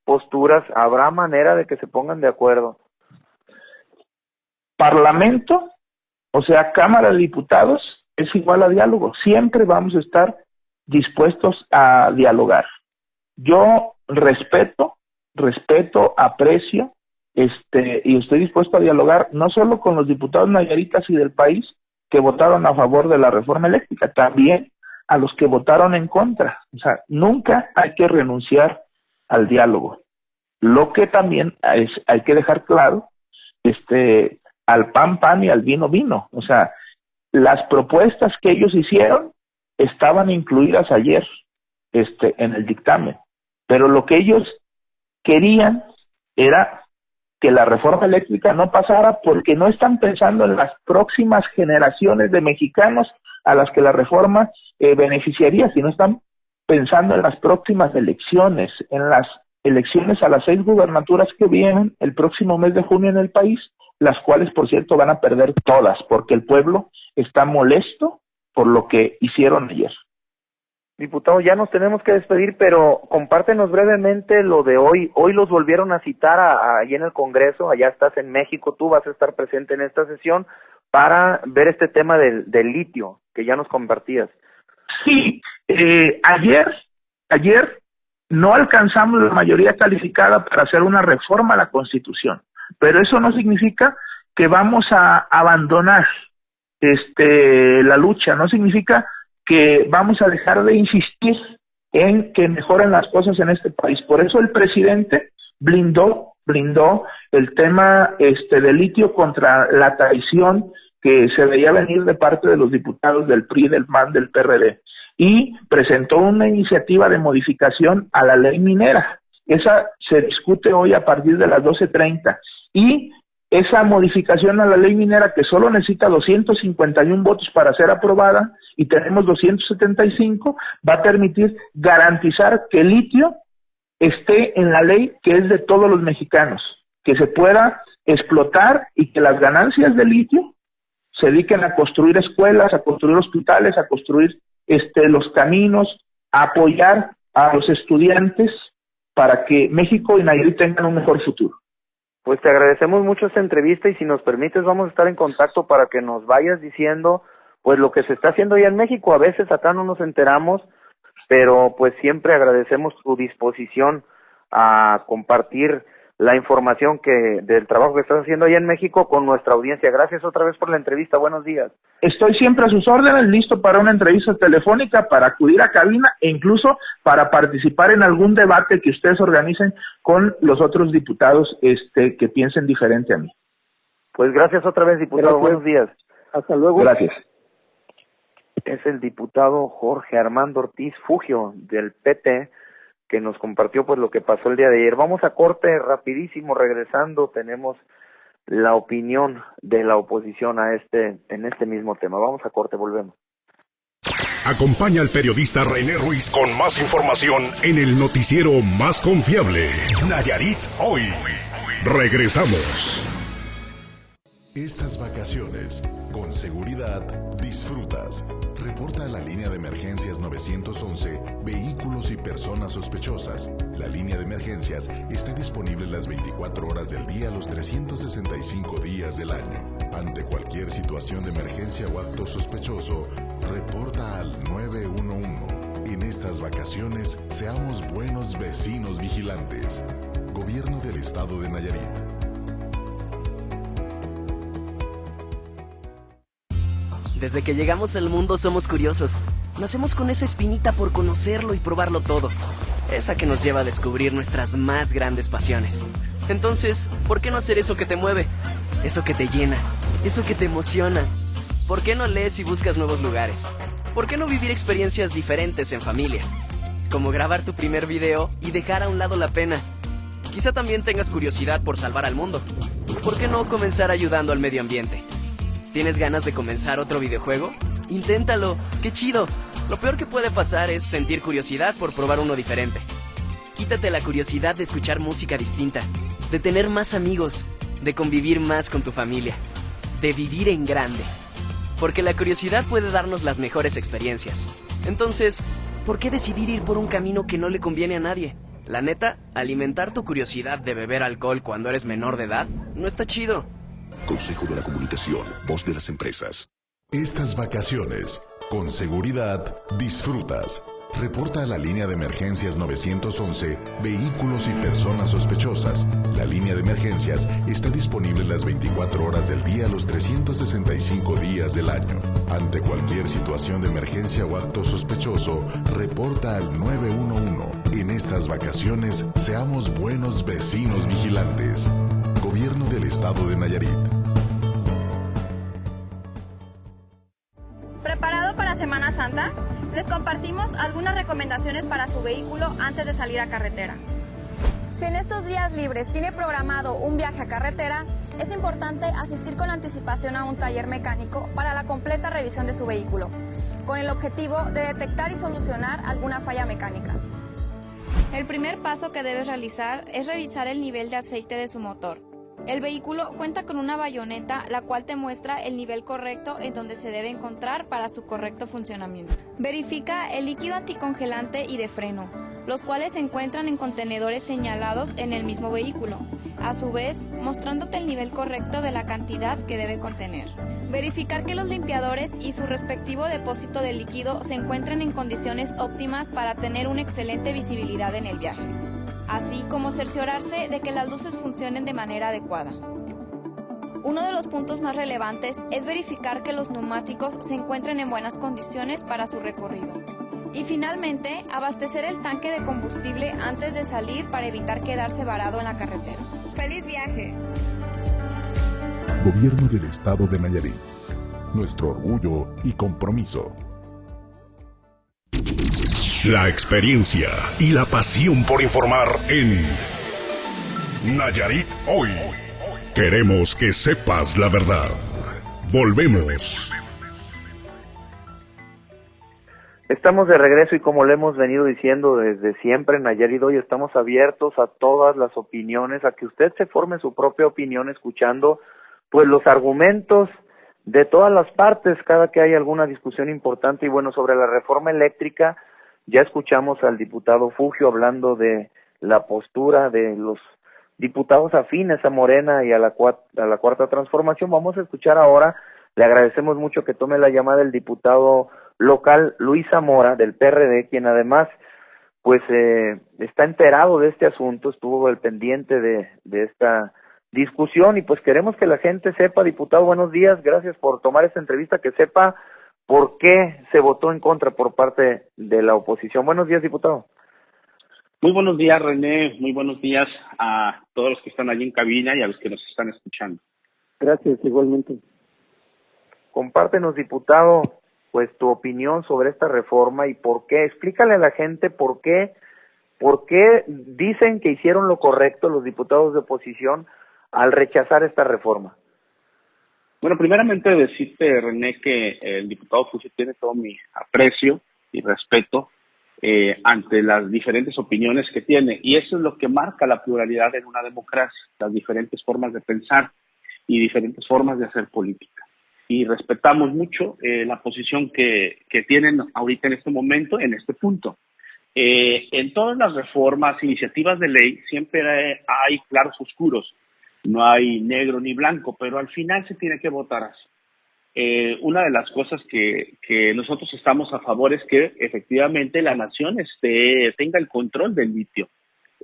posturas. ¿Habrá manera de que se pongan de acuerdo? Parlamento, o sea, Cámara de Diputados, es igual a diálogo. Siempre vamos a estar dispuestos a dialogar. Yo respeto, aprecio, y estoy dispuesto a dialogar no solo con los diputados nayaritas y del país que votaron a favor de la reforma eléctrica, también a los que votaron en contra. O sea, nunca hay que renunciar al diálogo. Lo que también hay que dejar claro, al pan y al vino. O sea, las propuestas que ellos hicieron estaban incluidas ayer en el dictamen, pero lo que ellos querían era que la reforma eléctrica no pasara porque no están pensando en las próximas generaciones de mexicanos a las que la reforma beneficiaría, sino están pensando en las próximas elecciones, en las elecciones a las 6 gubernaturas que vienen el próximo mes de junio en el país, las cuales, por cierto, van a perder todas, porque el pueblo está molesto por lo que hicieron ayer. Diputado, ya nos tenemos que despedir, pero compártenos brevemente lo de hoy. Hoy los volvieron a citar allí en el Congreso, allá estás en México, tú vas a estar presente en esta sesión para ver este tema del litio, que ya nos compartías. Sí, ayer no alcanzamos la mayoría calificada para hacer una reforma a la Constitución, pero eso no significa que vamos a abandonar la lucha, no significa que vamos a dejar de insistir en que mejoren las cosas en este país. Por eso el presidente blindó el tema del litio contra la traición que se veía venir de parte de los diputados del PRI, del PAN, del PRD, y presentó una iniciativa de modificación a la ley minera. Esa se discute hoy a partir de las 12:30 y esa modificación a la ley minera, que solo necesita 251 votos para ser aprobada y tenemos 275, va a permitir garantizar que el litio esté en la ley, que es de todos los mexicanos, que se pueda explotar y que las ganancias del litio se dediquen a construir escuelas, a construir hospitales, a construir los caminos, a apoyar a los estudiantes para que México y Nayarit tengan un mejor futuro. Pues te agradecemos mucho esta entrevista y si nos permites vamos a estar en contacto para que nos vayas diciendo pues lo que se está haciendo ya en México. A veces acá no nos enteramos, pero pues siempre agradecemos tu disposición a compartir la información del trabajo que estás haciendo allá en México con nuestra audiencia. Gracias otra vez por la entrevista. Buenos días. Estoy siempre a sus órdenes, listo para una entrevista telefónica, para acudir a cabina e incluso para participar en algún debate que ustedes organicen con los otros diputados que piensen diferente a mí. Pues gracias otra vez, diputado. Gracias. Buenos días. Hasta luego. Gracias. Es el diputado Jorge Armando Ortiz Fugio del PT, que nos compartió pues lo que pasó el día de ayer. Vamos a corte rapidísimo, regresando tenemos la opinión de la oposición en este mismo tema. Vamos a corte, volvemos. Acompaña al periodista René Ruiz con más información en el noticiero más confiable, Nayarit Hoy. Regresamos. Estas vacaciones, con seguridad, disfrutas. Reporta a la línea de emergencias 911 vehículos y personas sospechosas. La línea de emergencias está disponible las 24 horas del día, los 365 días del año. Ante cualquier situación de emergencia o acto sospechoso, reporta al 911. En estas vacaciones, seamos buenos vecinos vigilantes. Gobierno del Estado de Nayarit. Desde que llegamos al mundo somos curiosos. Nacemos con esa espinita por conocerlo y probarlo todo. Esa que nos lleva a descubrir nuestras más grandes pasiones. Entonces, ¿por qué no hacer eso que te mueve? Eso que te llena, eso que te emociona. ¿Por qué no lees y buscas nuevos lugares? ¿Por qué no vivir experiencias diferentes en familia? Como grabar tu primer video y dejar a un lado la pena. Quizá también tengas curiosidad por salvar al mundo. ¿Por qué no comenzar ayudando al medio ambiente? ¿Tienes ganas de comenzar otro videojuego? Inténtalo, ¡qué chido! Lo peor que puede pasar es sentir curiosidad por probar uno diferente. Quítate la curiosidad de escuchar música distinta, de tener más amigos, de convivir más con tu familia, de vivir en grande. Porque la curiosidad puede darnos las mejores experiencias. Entonces, ¿por qué decidir ir por un camino que no le conviene a nadie? La neta, alimentar tu curiosidad de beber alcohol cuando eres menor de edad no está chido. Consejo de la Comunicación, voz de las empresas. Estas vacaciones, con seguridad, disfrutas. Reporta a la línea de emergencias 911 vehículos y personas sospechosas. La línea de emergencias está disponible las 24 horas del día, los 365 días del año. Ante cualquier situación de emergencia o acto sospechoso, reporta al 911. En estas vacaciones, seamos buenos vecinos vigilantes. Gobierno del Estado de Nayarit. ¿Preparado para Semana Santa? Les compartimos algunas recomendaciones para su vehículo antes de salir a carretera. Si en estos días libres tiene programado un viaje a carretera, es importante asistir con anticipación a un taller mecánico para la completa revisión de su vehículo, con el objetivo de detectar y solucionar alguna falla mecánica. El primer paso que debes realizar es revisar el nivel de aceite de su motor. El vehículo cuenta con una bayoneta, la cual te muestra el nivel correcto en donde se debe encontrar para su correcto funcionamiento. Verifica el líquido anticongelante y de freno, los cuales se encuentran en contenedores señalados en el mismo vehículo, a su vez mostrándote el nivel correcto de la cantidad que debe contener. Verificar que los limpiadores y su respectivo depósito de líquido se encuentren en condiciones óptimas para tener una excelente visibilidad en el viaje, así como cerciorarse de que las luces funcionen de manera adecuada. Uno de los puntos más relevantes es verificar que los neumáticos se encuentren en buenas condiciones para su recorrido. Y finalmente, abastecer el tanque de combustible antes de salir para evitar quedarse varado en la carretera. ¡Feliz viaje! Gobierno del Estado de Nayarit. Nuestro orgullo y compromiso. La experiencia y la pasión por informar en Nayarit Hoy. Queremos que sepas la verdad. Volvemos. Estamos de regreso y como le hemos venido diciendo desde siempre en Nayarit Hoy, estamos abiertos a todas las opiniones, a que usted se forme su propia opinión escuchando pues los argumentos de todas las partes cada que hay alguna discusión importante. Y bueno, sobre la reforma eléctrica ya escuchamos al diputado Fugio hablando de la postura de los diputados afines a Morena y a la Cuarta Transformación. Vamos a escuchar ahora, le agradecemos mucho que tome la llamada el diputado local Luis Zamora del PRD, quien además pues está enterado de este asunto, estuvo al pendiente de esta discusión y pues queremos que la gente sepa. Diputado, buenos días, gracias por tomar esta entrevista, que sepa por qué se votó en contra por parte de la oposición. Buenos días, diputado. Muy buenos días, René. Muy buenos días a todos los que están allí en cabina y a los que nos están escuchando. Gracias, igualmente. Compártenos, diputado, pues tu opinión sobre esta reforma y por qué. Explícale a la gente por qué dicen que hicieron lo correcto los diputados de oposición al rechazar esta reforma. Bueno, primeramente decirte, René, que el diputado Fugio tiene todo mi aprecio y respeto ante las diferentes opiniones que tiene, y eso es lo que marca la pluralidad en una democracia, las diferentes formas de pensar y diferentes formas de hacer política. Y respetamos mucho la posición que tienen ahorita en este momento, en este punto. En todas las reformas, iniciativas de ley, siempre hay claros oscuros, no hay negro ni blanco, pero al final se tiene que votar así. Una de las cosas que nosotros estamos a favor es que efectivamente la nación tenga el control del litio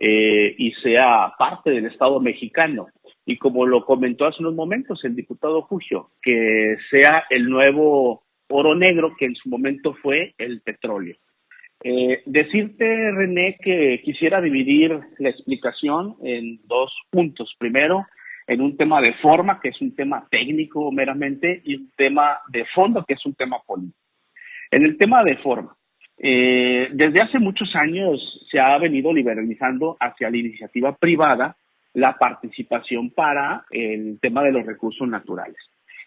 y sea parte del Estado mexicano. Y como lo comentó hace unos momentos el diputado Fugio, que sea el nuevo oro negro que en su momento fue el petróleo. Decirte, René, que quisiera dividir la explicación en dos puntos. Primero, en un tema de forma, que es un tema técnico meramente, y un tema de fondo, que es un tema político. En el tema de forma, desde hace muchos años se ha venido liberalizando hacia la iniciativa privada la participación para el tema de los recursos naturales.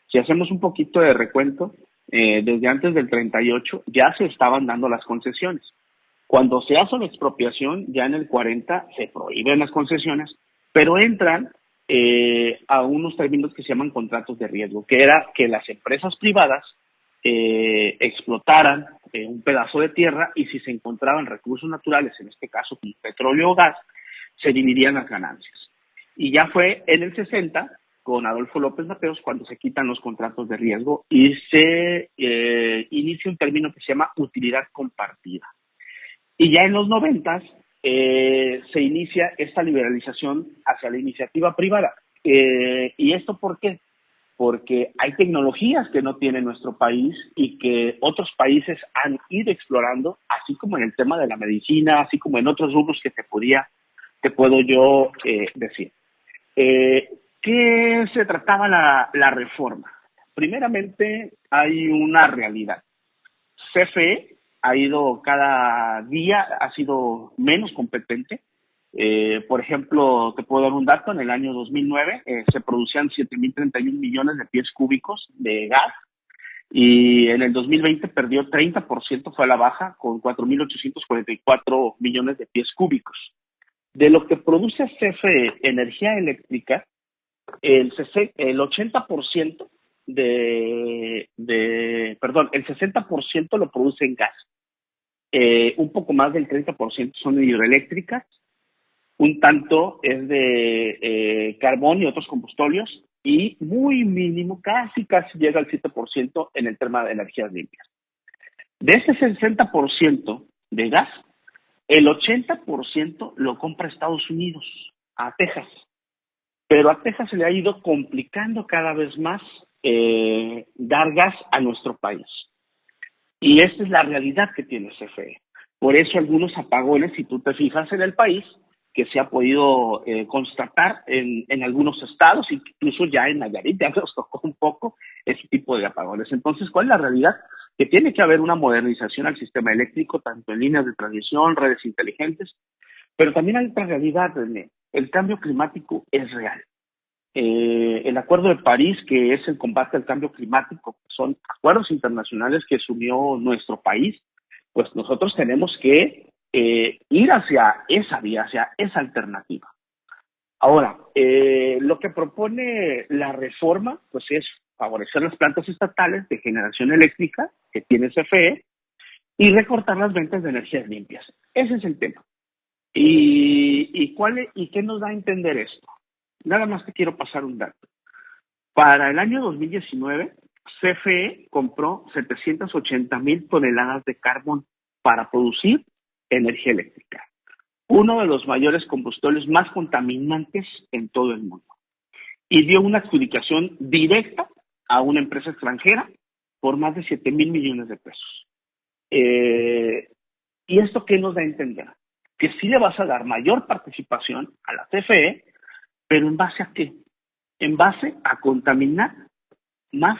Si hacemos un poquito de recuento, desde antes del 38 ya se estaban dando las concesiones. Cuando se hace la expropiación, ya en el 40 se prohíben las concesiones, pero entran a unos términos que se llaman contratos de riesgo, que era que las empresas privadas explotaran un pedazo de tierra y si se encontraban recursos naturales, en este caso como petróleo o gas, se dividían las ganancias. Y ya fue en el 60, con Adolfo López Mateos, cuando se quitan los contratos de riesgo y se inicia un término que se llama utilidad compartida. Y ya en los 90 se inicia esta liberalización hacia la iniciativa privada. ¿Y esto por qué? Porque hay tecnologías que no tiene nuestro país y que otros países han ido explorando, así como en el tema de la medicina, así como en otros rubros que te puedo yo decir. ¿Qué se trataba la reforma? Primeramente, hay una realidad. CFE ha ido cada día, ha sido menos competente. Por ejemplo, te puedo dar un dato, en el año 2009 se producían 7.031 millones de pies cúbicos de gas y en el 2020 perdió 30%, fue a la baja, con 4.844 millones de pies cúbicos. De lo que produce CFE energía eléctrica, el 80% el 60% lo produce en gas. Un poco más del 30% son hidroeléctricas, un tanto es de carbón y otros combustibles, y muy mínimo, casi llega al 7% en el tema de energías limpias. De ese 60% de gas, el 80% lo compra Estados Unidos, a Texas. Pero a Texas se le ha ido complicando cada vez más dar gas a nuestro país. Y esta es la realidad que tiene CFE. Por eso algunos apagones, si tú te fijas en el país, que se ha podido constatar en algunos estados, incluso ya en Nayarit, ya nos tocó un poco ese tipo de apagones. Entonces, ¿cuál es la realidad? Que tiene que haber una modernización al sistema eléctrico, tanto en líneas de transmisión, redes inteligentes, pero también hay otra realidad, René. El cambio climático es real. el Acuerdo de París, que es el combate al cambio climático, son acuerdos internacionales que asumió nuestro país, pues nosotros tenemos que ir hacia esa vía, hacia esa alternativa. Ahora, lo que propone la reforma, pues es favorecer las plantas estatales de generación eléctrica que tiene CFE y recortar las ventas de energías limpias. Ese es el tema. ¿Y qué nos da a entender esto? Nada más te quiero pasar un dato. Para el año 2019, CFE compró 780,000 toneladas de carbón para producir energía eléctrica, uno de los mayores combustibles más contaminantes en todo el mundo, y dio una adjudicación directa a una empresa extranjera por más de 7,000 millones de pesos. ¿Y esto qué nos da a entender? Que sí le vas a dar mayor participación a la CFE, pero ¿en base a qué? En base a contaminar más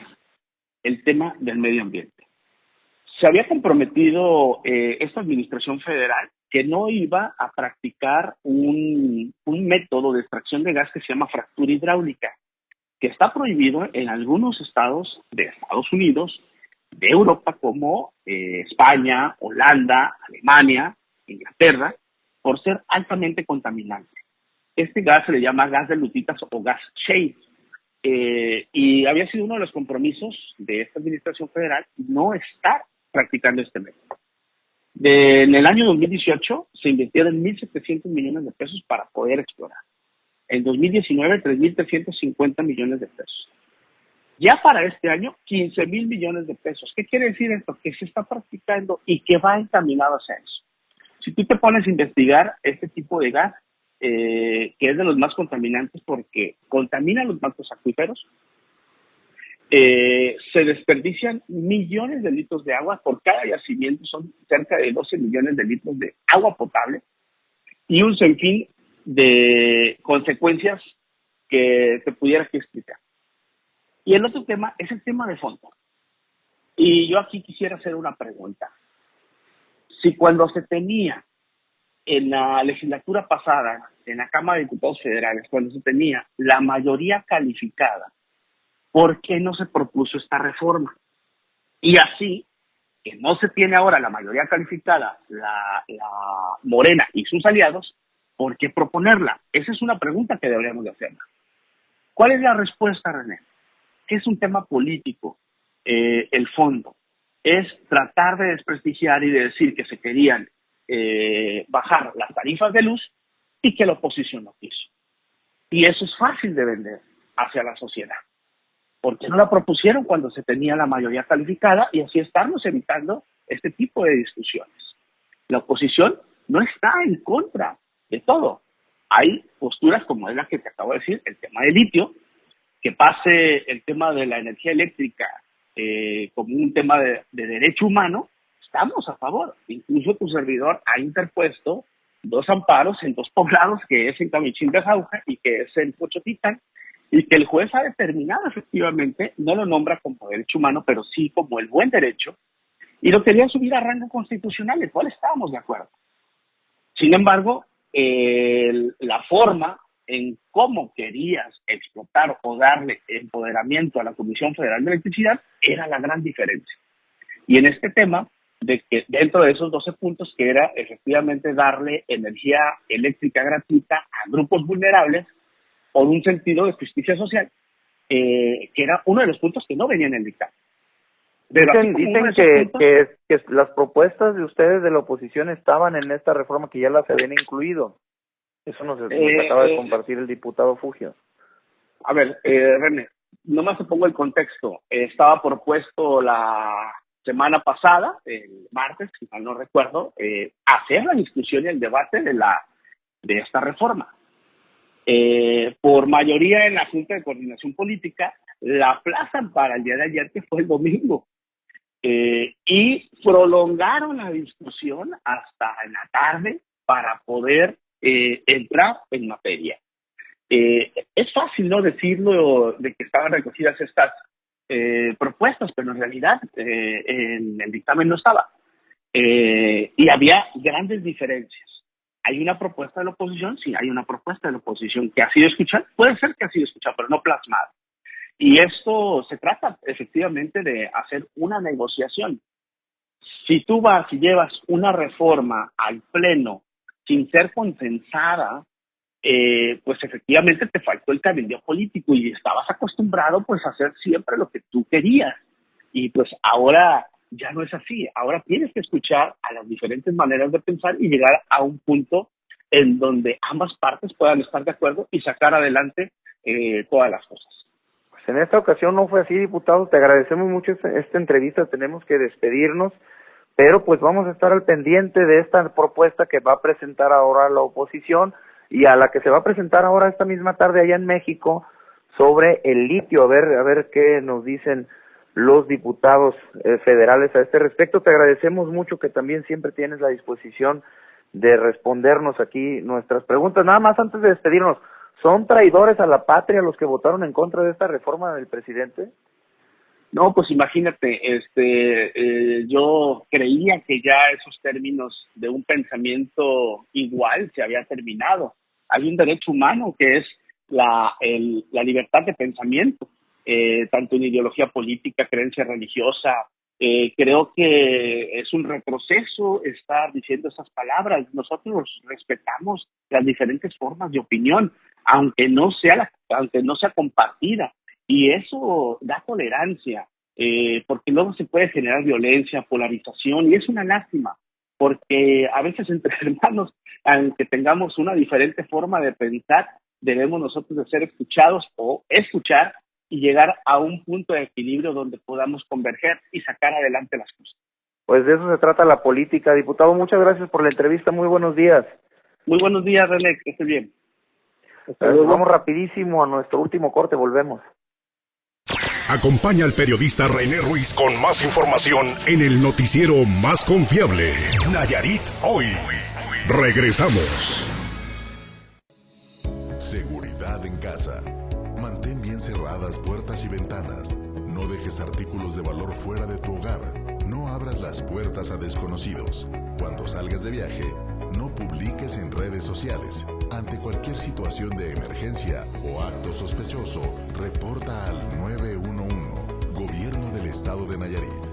el tema del medio ambiente. Se había comprometido esta administración federal que no iba a practicar un método de extracción de gas que se llama fractura hidráulica, que está prohibido en algunos estados de Estados Unidos, de Europa, como España, Holanda, Alemania, Inglaterra, por ser altamente contaminante. Este gas se le llama gas de lutitas o gas shale. Y había sido uno de los compromisos de esta administración federal no estar practicando este método. En el año 2018 se invirtieron 1.700 millones de pesos para poder explorar. En 2019, 3.350 millones de pesos. Ya para este año, 15,000 millones de pesos. ¿Qué quiere decir esto? Que se está practicando y que va encaminado hacia eso. Si tú te pones a investigar este tipo de gas, que es de los más contaminantes porque contamina los mantos acuíferos, se desperdician millones de litros de agua por cada yacimiento, son cerca de 12 millones de litros de agua potable y un sinfín de consecuencias que te pudiera que explicar. Y el otro tema es el tema de fondo. Y yo aquí quisiera hacer una pregunta. Si cuando se tenía en la legislatura pasada, en la Cámara de Diputados Federales, cuando se tenía la mayoría calificada, ¿por qué no se propuso esta reforma? Y así, que no se tiene ahora la mayoría calificada, la Morena y sus aliados, ¿por qué proponerla? Esa es una pregunta que deberíamos de hacer. ¿Cuál es la respuesta, René? Que es un tema político, el fondo. Es tratar de desprestigiar y de decir que se querían bajar las tarifas de luz y que la oposición no quiso. Y eso es fácil de vender hacia la sociedad. ¿Por qué no la propusieron cuando se tenía la mayoría calificada y así estarnos evitando este tipo de discusiones? La oposición no está en contra de todo. Hay posturas como es la que te acabo de decir, el tema del litio, que pase el tema de la energía eléctrica como un tema de derecho humano, estamos a favor. Incluso tu servidor ha interpuesto 2 amparos en 2 poblados, que es en Camichín de Jauja y que es en Pochotitán, y que el juez ha determinado efectivamente, no lo nombra como derecho humano, pero sí como el buen derecho, y lo querían subir a rango constitucional, el cual estábamos de acuerdo. Sin embargo, la forma en cómo querías explotar o darle empoderamiento a la Comisión Federal de Electricidad era la gran diferencia. Y en este tema, de que dentro de esos 12 puntos, que era efectivamente darle energía eléctrica gratuita a grupos vulnerables por un sentido de justicia social, que era uno de los puntos que no venían en el dictamen. Pero dicen que las propuestas de ustedes de la oposición estaban en esta reforma, que ya las habían incluido. Eso nos acaba de compartir el diputado Fugio. A ver, René, nomás te pongo el contexto. Estaba propuesto la semana pasada, el martes, si mal no recuerdo, hacer la discusión y el debate de esta reforma. Por mayoría en la Junta de Coordinación Política, la aplazan para el día de ayer, que fue el domingo. Y prolongaron la discusión hasta en la tarde para poder entrar en materia. Es fácil no decirlo de que estaban recogidas estas propuestas, pero en realidad en el dictamen no estaba. Y había grandes diferencias. ¿Hay una propuesta de la oposición? Sí, hay una propuesta de la oposición que ha sido escuchada, puede ser que ha sido escuchada, pero no plasmada. Y esto se trata efectivamente de hacer una negociación. Si tú vas y llevas una reforma al Pleno sin ser consensada, pues efectivamente te faltó el cabildeo político y estabas acostumbrado pues a hacer siempre lo que tú querías. Y pues ahora ya no es así. Ahora tienes que escuchar a las diferentes maneras de pensar y llegar a un punto en donde ambas partes puedan estar de acuerdo y sacar adelante todas las cosas. Pues en esta ocasión no fue así, diputado. Te agradecemos mucho esta entrevista. Tenemos que despedirnos, pero pues vamos a estar al pendiente de esta propuesta que va a presentar ahora la oposición y a la que se va a presentar ahora esta misma tarde allá en México sobre el litio. A ver qué nos dicen los diputados federales a este respecto. Te agradecemos mucho que también siempre tienes la disposición de respondernos aquí nuestras preguntas. Nada más antes de despedirnos, ¿son traidores a la patria los que votaron en contra de esta reforma del presidente? No, pues imagínate, yo creía que ya esos términos de un pensamiento igual se había terminado. Hay un derecho humano que es la libertad de pensamiento, tanto en ideología política, creencia religiosa. Creo que es un retroceso estar diciendo esas palabras. Nosotros respetamos las diferentes formas de opinión, aunque no sea compartida. Y eso da tolerancia, porque luego se puede generar violencia, polarización, y es una lástima, porque a veces entre hermanos, aunque tengamos una diferente forma de pensar, debemos nosotros de ser escuchados o escuchar y llegar a un punto de equilibrio donde podamos converger y sacar adelante las cosas. Pues de eso se trata la política. Diputado, muchas gracias por la entrevista. Muy buenos días. Muy buenos días, René, que esté bien. Vamos rapidísimo a nuestro último corte, volvemos. Acompaña al periodista René Ruiz con más información en el noticiero más confiable, Nayarit Hoy. Regresamos. Seguridad en casa. Mantén bien cerradas puertas y ventanas. No dejes artículos de valor fuera de tu hogar. No abras las puertas a desconocidos. Cuando salgas de viaje, no publiques en redes sociales. Ante cualquier situación de emergencia o acto sospechoso, reporta al 911, Gobierno del Estado de Nayarit.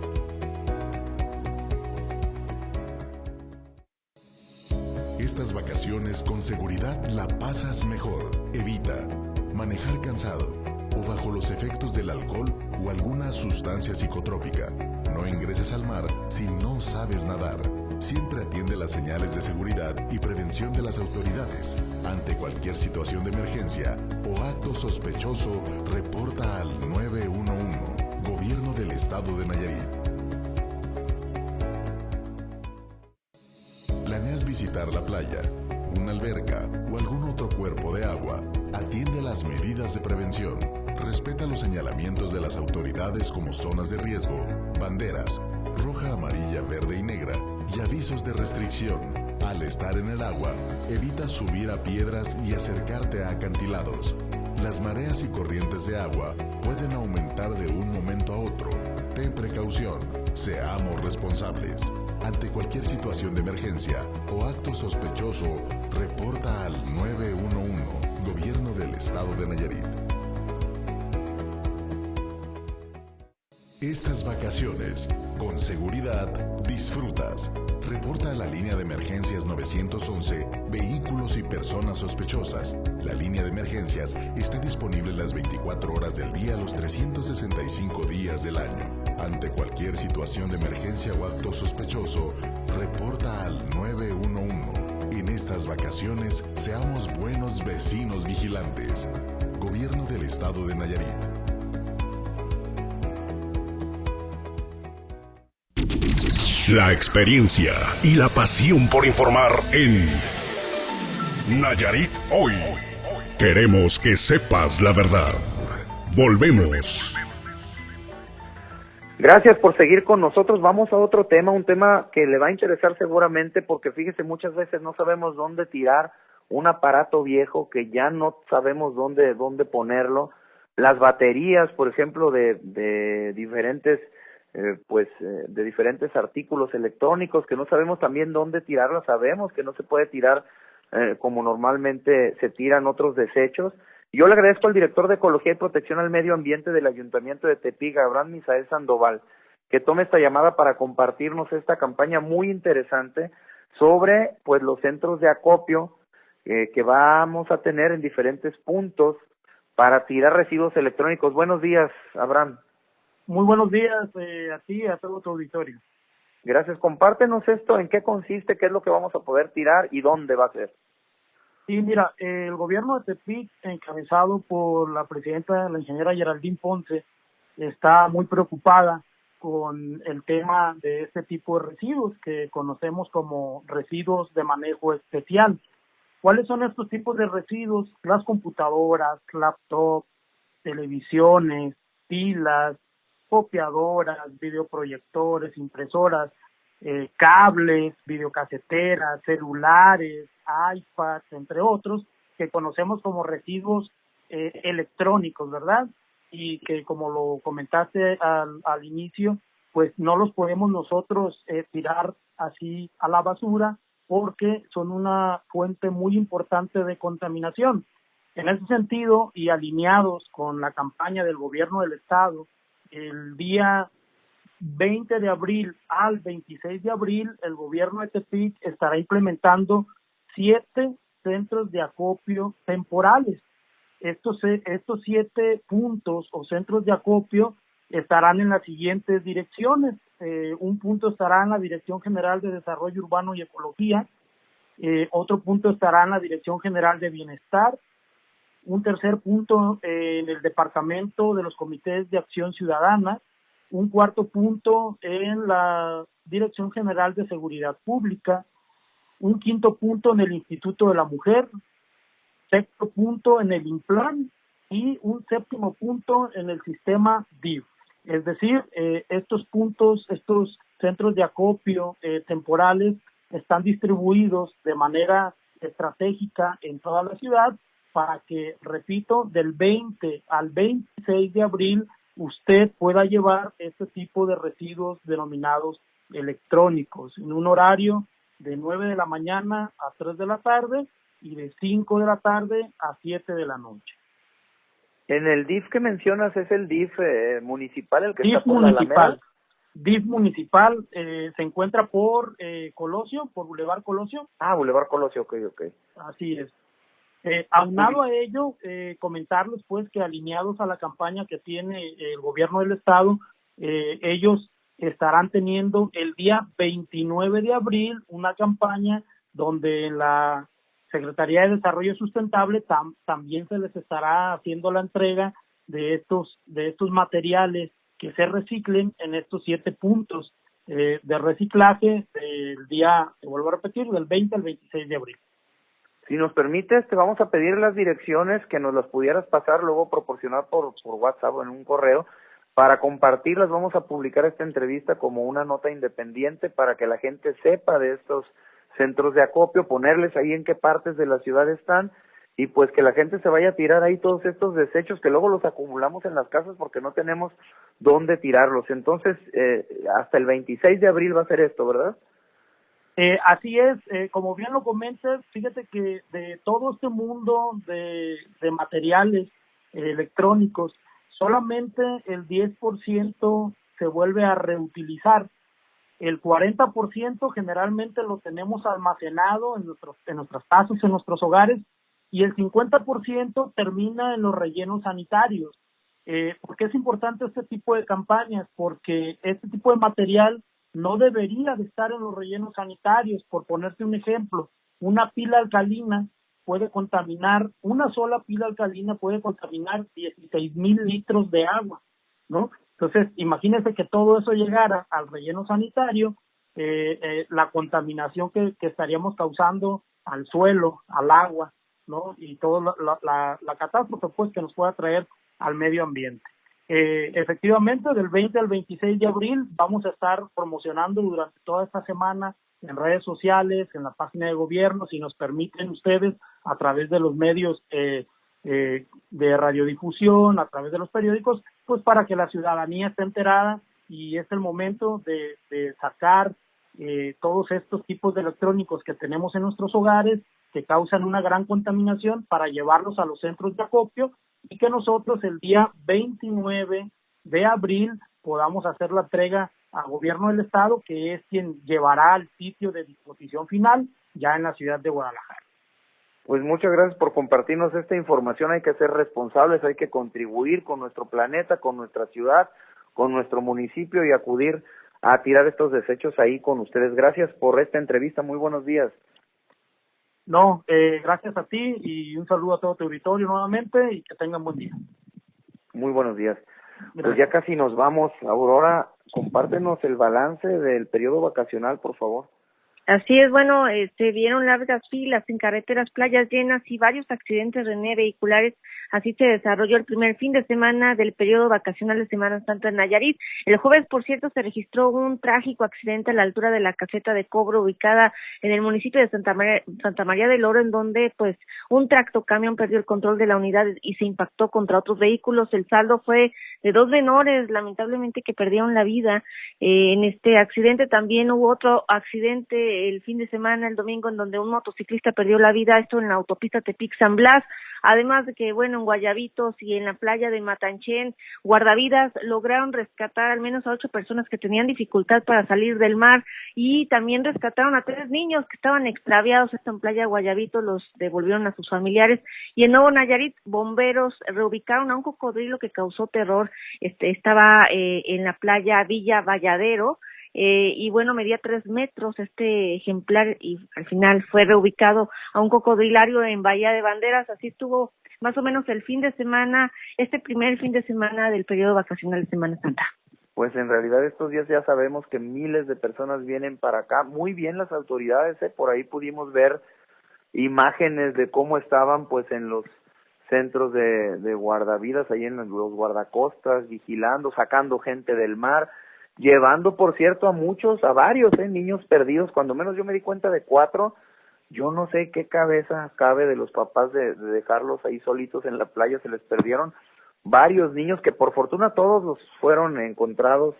Estas vacaciones con seguridad la pasas mejor. Evita manejar cansado o bajo los efectos del alcohol o alguna sustancia psicotrópica. No ingreses al mar si no sabes nadar. Siempre atiende las señales de seguridad y prevención de las autoridades. Ante cualquier situación de emergencia o acto sospechoso, reporta al 911, Gobierno del Estado de Nayarit. ¿Planeas visitar la playa, una alberca o algún otro cuerpo de agua? Atiende las medidas de prevención. Respeta los señalamientos de las autoridades como zonas de riesgo, banderas, roja, amarilla, verde y negra, y avisos de restricción. Al estar en el agua, evita subir a piedras y acercarte a acantilados. Las mareas y corrientes de agua pueden aumentar de un momento a otro. Ten precaución. Seamos responsables. Ante cualquier situación de emergencia o acto sospechoso, reporta al 911, Gobierno del Estado de Nayarit. Estas vacaciones, con seguridad, disfrutas. Reporta a la línea de emergencias 911 vehículos y personas sospechosas. La línea de emergencias está disponible las 24 horas del día, los 365 días del año. Ante cualquier situación de emergencia o acto sospechoso, reporta al 911. En estas vacaciones, seamos buenos vecinos vigilantes. Gobierno del Estado de Nayarit. La experiencia y la pasión por informar en Nayarit Hoy. Queremos que sepas la verdad. Volvemos. Gracias por seguir con nosotros. Vamos a otro tema, un tema que le va a interesar seguramente porque fíjese, muchas veces no sabemos dónde tirar un aparato viejo que ya no sabemos dónde ponerlo. Las baterías, por ejemplo, de diferentes de diferentes artículos electrónicos que no sabemos también dónde tirarlas. Sabemos que no se puede tirar como normalmente se tiran otros desechos. Yo le agradezco al director de Ecología y Protección al Medio Ambiente del Ayuntamiento de Tepic, Abraham Misael Sandoval, que tome esta llamada para compartirnos esta campaña muy interesante sobre pues los centros de acopio que vamos a tener en diferentes puntos para tirar residuos electrónicos. Buenos días, Abraham. Muy buenos días a ti y a todo tu auditorio. Gracias. Compártenos esto, en qué consiste, qué es lo que vamos a poder tirar y dónde va a ser. Sí, mira, el gobierno de Tepic, encabezado por la presidenta, la ingeniera Geraldine Ponce, está muy preocupada con el tema de este tipo de residuos que conocemos como residuos de manejo especial. ¿Cuáles son estos tipos de residuos? Las computadoras, laptops, televisiones, pilas, copiadoras, videoproyectores, impresoras, cables, videocaseteras, celulares, iPads, entre otros, que conocemos como residuos electrónicos, ¿verdad? Y que, como lo comentaste al inicio, pues no los podemos nosotros tirar así a la basura porque son una fuente muy importante de contaminación. En ese sentido, y alineados con la campaña del gobierno del estado, el día 20 de abril al 26 de abril, el gobierno de Tepic estará implementando 7 centros de acopio temporales. Estos 7 puntos o centros de acopio estarán en las siguientes direcciones. Un punto estará en la Dirección General de Desarrollo Urbano y Ecología, otro punto estará en la Dirección General de Bienestar, un tercer punto en el Departamento de los Comités de Acción Ciudadana, un cuarto punto en la Dirección General de Seguridad Pública, un quinto punto en el Instituto de la Mujer, sexto punto en el INPLAN y un séptimo punto en el sistema DIF. Es decir, estos puntos, estos centros de acopio temporales están distribuidos de manera estratégica en toda la ciudad para que, repito, del 20 al 26 de abril usted pueda llevar este tipo de residuos denominados electrónicos en un horario de 9 de la mañana a 3 de la tarde y de 5 de la tarde a 7 de la noche. En el DIF que mencionas, ¿es el DIF municipal el que DIF está por municipal. la Alameda? DIF municipal se encuentra por Colosio, por Boulevard Colosio. Ah, Boulevard Colosio, ok. Así es. Aunado a ello, comentarles pues que alineados a la campaña que tiene el gobierno del estado, ellos estarán teniendo el día 29 de abril una campaña donde en la Secretaría de Desarrollo Sustentable también se les estará haciendo la entrega de estos materiales que se reciclen en estos 7 puntos de reciclaje del día, te vuelvo a repetir, del 20 al 26 de abril. Si nos permites, te vamos a pedir las direcciones que nos las pudieras pasar, luego proporcionar por WhatsApp o en un correo, para compartirlas. Vamos a publicar esta entrevista como una nota independiente para que la gente sepa de estos centros de acopio, ponerles ahí en qué partes de la ciudad están y pues que la gente se vaya a tirar ahí todos estos desechos que luego los acumulamos en las casas porque no tenemos dónde tirarlos. Entonces, hasta el 26 de abril va a ser esto, ¿verdad? Así es, como bien lo comentas, fíjate que de todo este mundo de materiales electrónicos, solamente el 10% se vuelve a reutilizar. El 40% generalmente lo tenemos almacenado en nuestras casas, en nuestros hogares, y el 50% termina en los rellenos sanitarios. ¿Por qué es importante este tipo de campañas? Porque este tipo de material no debería de estar en los rellenos sanitarios. Por ponerte un ejemplo, una pila alcalina puede contaminar, una sola pila alcalina puede contaminar 16,000 litros de agua, ¿no? Entonces, imagínense que todo eso llegara al relleno sanitario, la contaminación que estaríamos causando al suelo, al agua, ¿no? Y toda la catástrofe pues que nos pueda traer al medio ambiente. Efectivamente, del 20 al 26 de abril vamos a estar promocionando durante toda esta semana en redes sociales, en la página de gobierno, si nos permiten ustedes, a través de los medios de radiodifusión, a través de los periódicos, pues para que la ciudadanía esté enterada y es el momento de sacar todos estos tipos de electrónicos que tenemos en nuestros hogares que causan una gran contaminación para llevarlos a los centros de acopio y que nosotros el día 29 de abril podamos hacer la entrega al gobierno del estado, que es quien llevará al sitio de disposición final ya en la ciudad de Guadalajara. Pues muchas gracias por compartirnos esta información. Hay que ser responsables, hay que contribuir con nuestro planeta, con nuestra ciudad, con nuestro municipio y acudir a tirar estos desechos ahí con ustedes. Gracias por esta entrevista, muy buenos días. No, gracias a ti y un saludo a todo tu auditorio nuevamente y que tengan buen día. Muy buenos días. Gracias. Pues ya casi nos vamos. Aurora, compártenos el balance del periodo vacacional, por favor. Así es, bueno, se vieron largas filas en carreteras, playas llenas y varios accidentes, René, vehiculares. Así se desarrolló el primer fin de semana del periodo vacacional de Semana Santa en Nayarit. El jueves, por cierto, se registró un trágico accidente a la altura de la caseta de cobro ubicada en el municipio de Santa María del Oro, en donde pues un tractocamión perdió el control de la unidad y se impactó contra otros vehículos. El saldo fue de 2 menores, lamentablemente, que perdieron la vida en este accidente. También hubo otro accidente el fin de semana, el domingo, en donde un motociclista perdió la vida, esto en la autopista Tepic-San Blas, además de que, bueno, en Guayabitos y en la playa de Matanchén, guardavidas lograron rescatar al menos a 8 personas que tenían dificultad para salir del mar y también rescataron a 3 niños que estaban extraviados, esto en playa Guayabito, los devolvieron a sus familiares. Y en Nuevo Nayarit, bomberos reubicaron a un cocodrilo que causó terror, estaba en la playa Villa Valladero, y bueno, medía 3 metros este ejemplar y al final fue reubicado a un cocodrilario en Bahía de Banderas. Así estuvo más o menos el fin de semana, este primer fin de semana del periodo vacacional de Semana Santa. Pues en realidad estos días ya sabemos que miles de personas vienen para acá, muy bien las autoridades, por ahí pudimos ver imágenes de cómo estaban pues en los centros de guardavidas, ahí en los guardacostas, vigilando, sacando gente del mar, llevando, por cierto, a varios niños perdidos. Cuando menos yo me di cuenta de 4. Yo no sé qué cabeza cabe de los papás de dejarlos ahí solitos en la playa. Se les perdieron varios niños que por fortuna todos los fueron encontrados,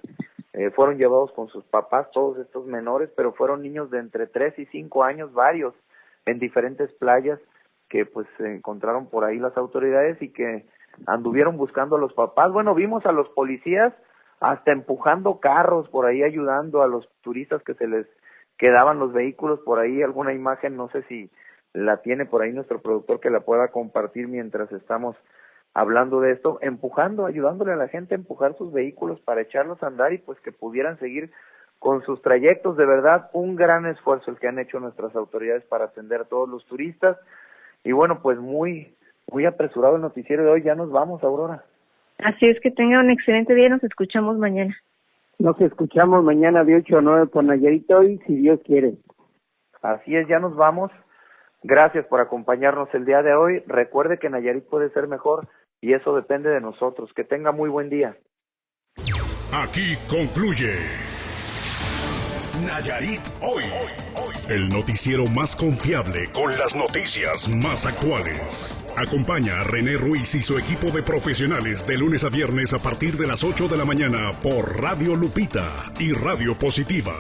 fueron llevados con sus papás, todos estos menores, pero fueron niños de entre 3 y 5 años, varios en diferentes playas que pues se encontraron por ahí las autoridades y que anduvieron buscando a los papás. Bueno, vimos a los policías hasta empujando carros por ahí, ayudando a los turistas que se les quedaban los vehículos. Por ahí alguna imagen, no sé si la tiene por ahí nuestro productor que la pueda compartir mientras estamos hablando de esto, empujando, ayudándole a la gente a empujar sus vehículos para echarlos a andar y pues que pudieran seguir con sus trayectos. De verdad, un gran esfuerzo el que han hecho nuestras autoridades para atender a todos los turistas. Y bueno, pues muy apresurado el noticiero de hoy. Ya nos vamos, Aurora. Así es, que tengan un excelente día, nos escuchamos mañana. Nos escuchamos mañana de 8 a 9 por Nayarit hoy, si Dios quiere. Así es, ya nos vamos. Gracias por acompañarnos el día de hoy. Recuerde que Nayarit puede ser mejor y eso depende de nosotros. Que tenga muy buen día. Aquí concluye Nayarit Hoy, el noticiero más confiable con las noticias más actuales. Acompaña a René Ruiz y su equipo de profesionales de lunes a viernes a partir de las 8 de la mañana por Radio Lupita y Radio Positiva.